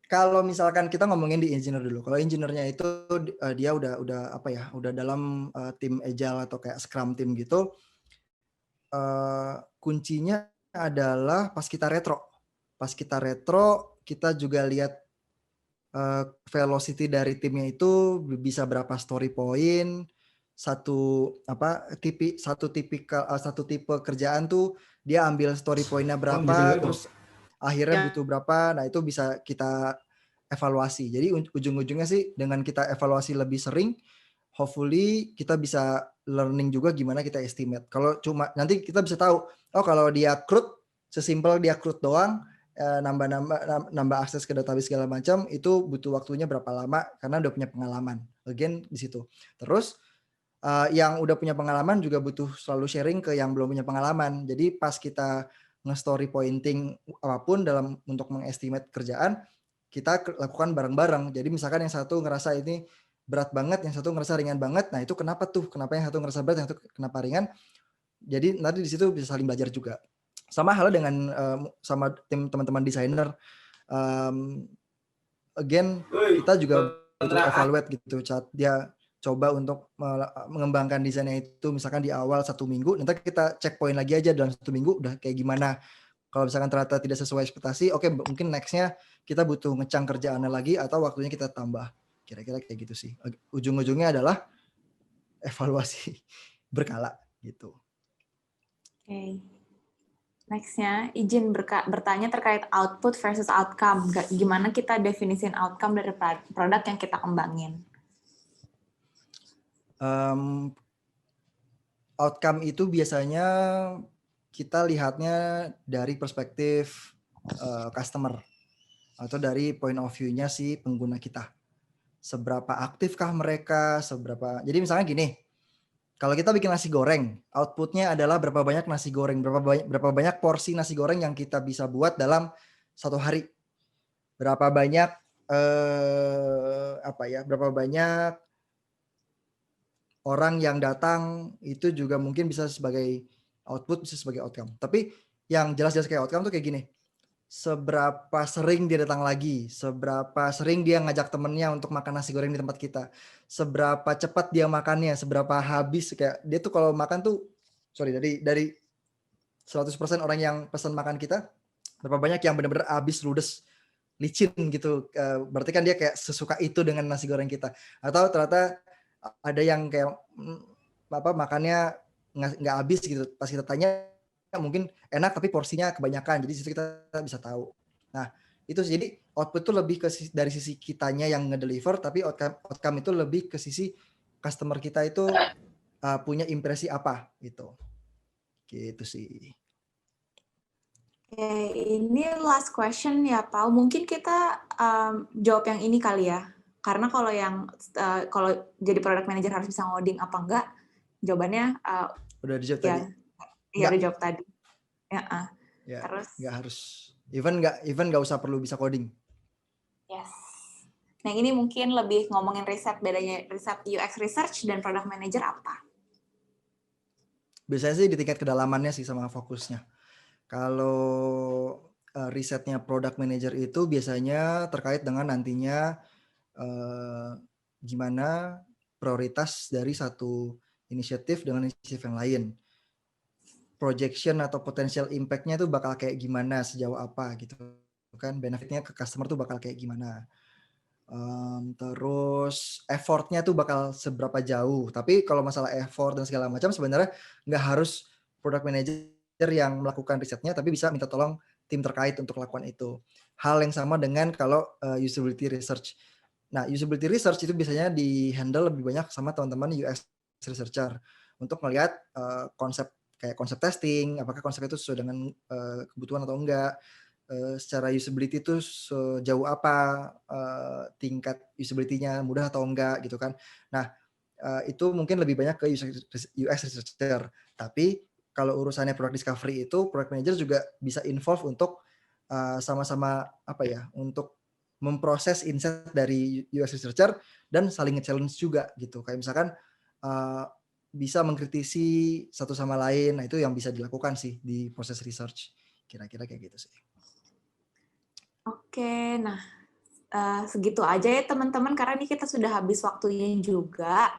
Kalau misalkan kita ngomongin di engineer dulu. Kalau engineer-nya itu dia udah dalam tim agile atau kayak scrum team gitu. Kuncinya adalah pas kita retro. Pas kita retro, kita juga lihat velocity dari timnya itu bisa berapa story point, satu tipe kerjaan tuh dia ambil story point-nya berapa, terus akhirnya butuh berapa. Nah, itu bisa kita evaluasi. Jadi ujung-ujungnya sih dengan kita evaluasi lebih sering, hopefully kita bisa learning juga gimana kita estimate. Kalau cuma nanti kita bisa tahu, oh kalau dia crude, sesimpel dia crude doang, nambah akses ke database segala macam, itu butuh waktunya berapa lama karena udah punya pengalaman. Again di situ. Terus yang udah punya pengalaman juga butuh selalu sharing ke yang belum punya pengalaman. Jadi pas kita nge-story pointing apapun untuk mengestimate kerjaan, kita lakukan bareng-bareng. Jadi misalkan yang satu ngerasa ini berat banget, yang satu ngerasa ringan banget. Nah, itu kenapa tuh? Kenapa yang satu ngerasa berat, yang satu kenapa ringan? Jadi nanti di situ bisa saling belajar juga. Sama halnya dengan sama tim teman-teman desainer. Again, kita juga butuh evaluate gitu, saat dia coba untuk mengembangkan desainnya itu misalkan di awal 1 minggu, nanti kita cek poin lagi aja dalam 1 minggu udah kayak gimana. Kalau misalkan ternyata tidak sesuai ekspektasi, oke, mungkin next-nya kita butuh ngecang kerjaannya lagi atau waktunya kita tambah. Kira-kira kayak gitu sih. Ujung-ujungnya adalah evaluasi berkala gitu. Oke. Next-nya, izin bertanya terkait output versus outcome. Gimana kita definisin outcome dari produk yang kita kembangin? Outcome itu biasanya kita lihatnya dari perspektif customer atau dari point of view-nya si pengguna kita. Seberapa aktifkah mereka, jadi misalnya gini, kalau kita bikin nasi goreng, outputnya adalah berapa banyak nasi goreng, berapa banyak porsi nasi goreng yang kita bisa buat dalam 1 hari. Berapa banyak berapa banyak orang yang datang, itu juga mungkin bisa sebagai output, bisa sebagai outcome. Tapi yang jelas-jelas kayak outcome tuh kayak gini, seberapa sering dia datang lagi, seberapa sering dia ngajak temennya untuk makan nasi goreng di tempat kita, seberapa cepat dia makannya, seberapa habis, kayak dia tuh kalau makan tuh, dari 100% orang yang pesan makan kita, berapa banyak yang benar-benar habis, ludes, licin gitu, berarti kan dia kayak sesuka itu dengan nasi goreng kita. Atau ternyata ada yang kayak makannya nggak habis gitu, pas kita tanya mungkin enak tapi porsinya kebanyakan, jadi situ kita bisa tahu. Nah itu jadi output itu lebih ke dari sisi kitanya yang ngedeliver, tapi outcome itu lebih ke sisi customer kita itu punya impresi apa gitu sih. Oke, ini last question ya, Pau. Mungkin kita jawab yang ini kali ya. Karena kalau kalau jadi product manager harus bisa ngoding apa enggak, jawabannya udah dijawab ya, tadi. Iya, udah jawab tadi. Ya, terus nggak harus. Even nggak usah perlu bisa coding. Yes. Nah ini mungkin lebih ngomongin riset, bedanya riset UX research dan product manager apa? Biasanya sih di tingkat kedalamannya sih sama fokusnya. Kalau risetnya product manager itu biasanya terkait dengan nantinya gimana prioritas dari satu inisiatif dengan inisiatif yang lain. Projection atau potential impact-nya tuh bakal kayak gimana, sejauh apa gitu kan, benefitnya ke customer tuh bakal kayak gimana. Terus effort-nya tuh bakal seberapa jauh. Tapi kalau masalah effort dan segala macam sebenarnya nggak harus product manager yang melakukan risetnya, tapi bisa minta tolong tim terkait untuk lakukan itu. Hal yang sama dengan kalau usability research. Nah, usability research itu biasanya di-handle lebih banyak sama teman-teman UX researcher untuk melihat konsep testing, apakah konsep itu sesuai dengan kebutuhan atau enggak. Secara usability itu sejauh apa tingkat usability-nya, mudah atau enggak gitu kan. Nah, itu mungkin lebih banyak ke UX researcher. Tapi kalau urusannya product discovery itu product manager juga bisa involve untuk sama-sama untuk memproses insight dari UX researcher dan saling nge-challenge juga gitu. Kayak misalkan bisa mengkritisi satu sama lain. Nah, itu yang bisa dilakukan sih di proses research. Kira-kira kayak gitu sih. Oke, nah segitu aja ya teman-teman, karena ini kita sudah habis waktunya juga.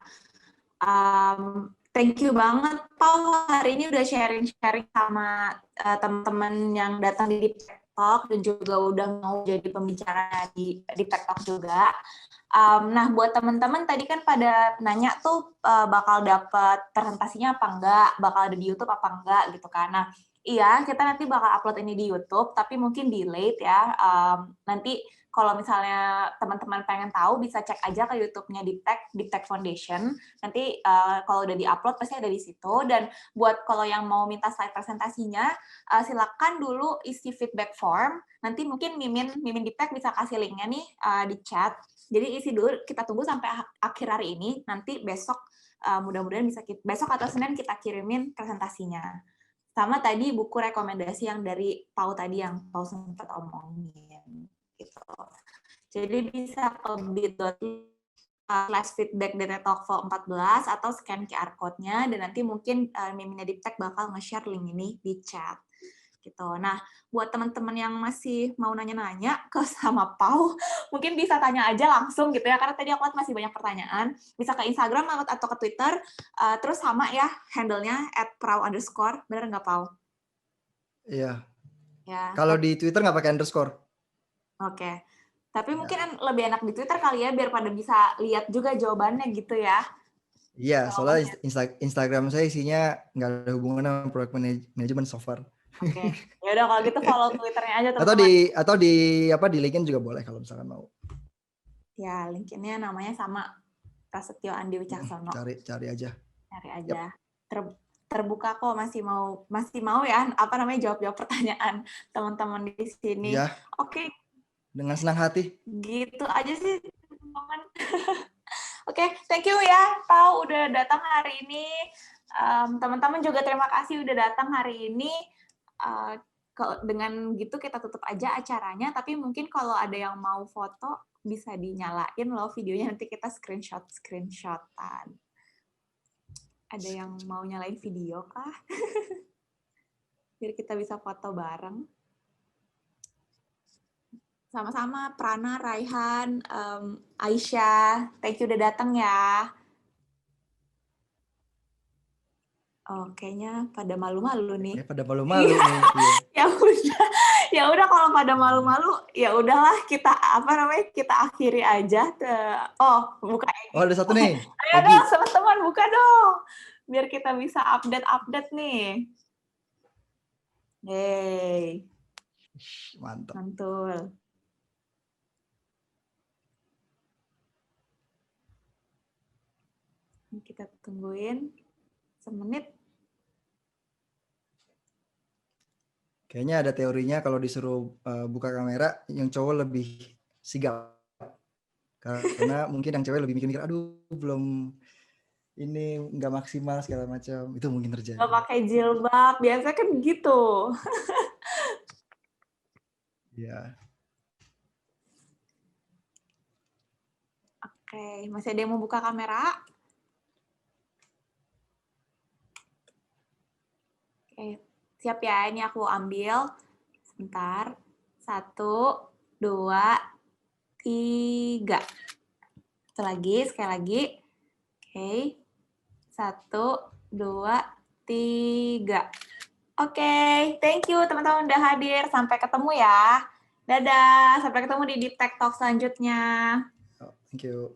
Thank you banget, Pau, hari ini udah sharing-sharing sama teman-teman yang datang di Deep Tech Talk dan juga udah mau jadi pembicara di Deep Tech Talk juga. Nah, buat teman-teman tadi kan pada nanya tuh bakal dapat presentasinya apa enggak, bakal ada di YouTube apa enggak gitu kan. Nah, iya, kita nanti bakal upload ini di YouTube, tapi mungkin delayed ya. Nanti kalau misalnya teman-teman pengen tahu, bisa cek aja ke YouTube-nya Deep Tech Foundation. Nanti kalau udah di-upload pasti ada di situ. Dan buat kalau yang mau minta slide presentasinya, silakan dulu isi feedback form. Nanti mungkin Mimin Deep Tech bisa kasih linknya nih di chat. Jadi isi dulu, kita tunggu sampai akhir hari ini. Nanti besok mudah-mudahan bisa besok atau Senin kita kirimin presentasinya. Sama tadi buku rekomendasi yang dari Pau tadi yang Pau sempat omongin gitu. Jadi bisa ke bit.ly/feedback DTTalk 14 atau scan QR code-nya dan nanti mungkin Mimin Deep Tech bakal nge-share link ini di chat. gitu. Nah, buat teman-teman yang masih mau nanya-nanya ke sama Pau, mungkin bisa tanya aja langsung gitu ya, karena tadi aku lihat masih banyak pertanyaan. Bisa ke Instagram atau ke Twitter, terus sama ya handle-nya @prau_, bener nggak Pau? Iya. Ya. Kalau di Twitter nggak pakai underscore. Oke. Tapi Ya. mungkin lebih enak di Twitter kali ya, biar pada bisa lihat juga jawabannya gitu ya. Iya, soalnya Instagram saya isinya nggak ada hubungan sama product manajemen so far. Oke. Ya udah kalau gitu follow Twitternya aja Atau teman-teman. di LinkedIn juga boleh kalau misalkan mau. Ya, LinkedIn-nya namanya sama Prasetyo Andi Wicaksono. Cari aja. Cari aja. Terbuka kok, masih mau ya jawab pertanyaan teman-teman di sini. Iya. Oke. Dengan senang hati. Gitu aja sih teman-teman. Oke, thank you ya Pau udah datang hari ini. Teman-teman juga terima kasih udah datang hari ini. Dengan gitu kita tutup aja acaranya, tapi mungkin kalau ada yang mau foto bisa dinyalain loh videonya, nanti kita screenshotan. Ada yang mau nyalain video kah? Biar kita bisa foto bareng. Sama-sama Prana, Raihan, Aisyah, thank you udah datang ya. Oh, kayaknya pada malu-malu nih. Ya, pada malu-malu nih. Iya. Ya udah kalau pada malu-malu, ya udahlah kita kita akhiri aja. Buka Egi. Oh, ada satu nih. Ayo dong teman-teman buka dong, biar kita bisa update nih. Yeay. Mantap. Mantul. Kita tungguin semenit. Kayaknya ada teorinya kalau disuruh buka kamera, yang cowok lebih sigap. Karena mungkin yang cewek lebih mikir-mikir, aduh belum ini nggak maksimal segala macam. Itu mungkin terjadi. Nggak pakai jilbab, biasanya kan gitu. Iya. Oke, masih ada yang mau buka kamera? Oke, siap ya, ini aku ambil. Sebentar. 1, 2, 3. Sekali lagi. Oke. 1, 2, 3. Oke, thank you teman-teman udah hadir. Sampai ketemu ya. Dadah, sampai ketemu di Deep Tech Talk selanjutnya. Thank you.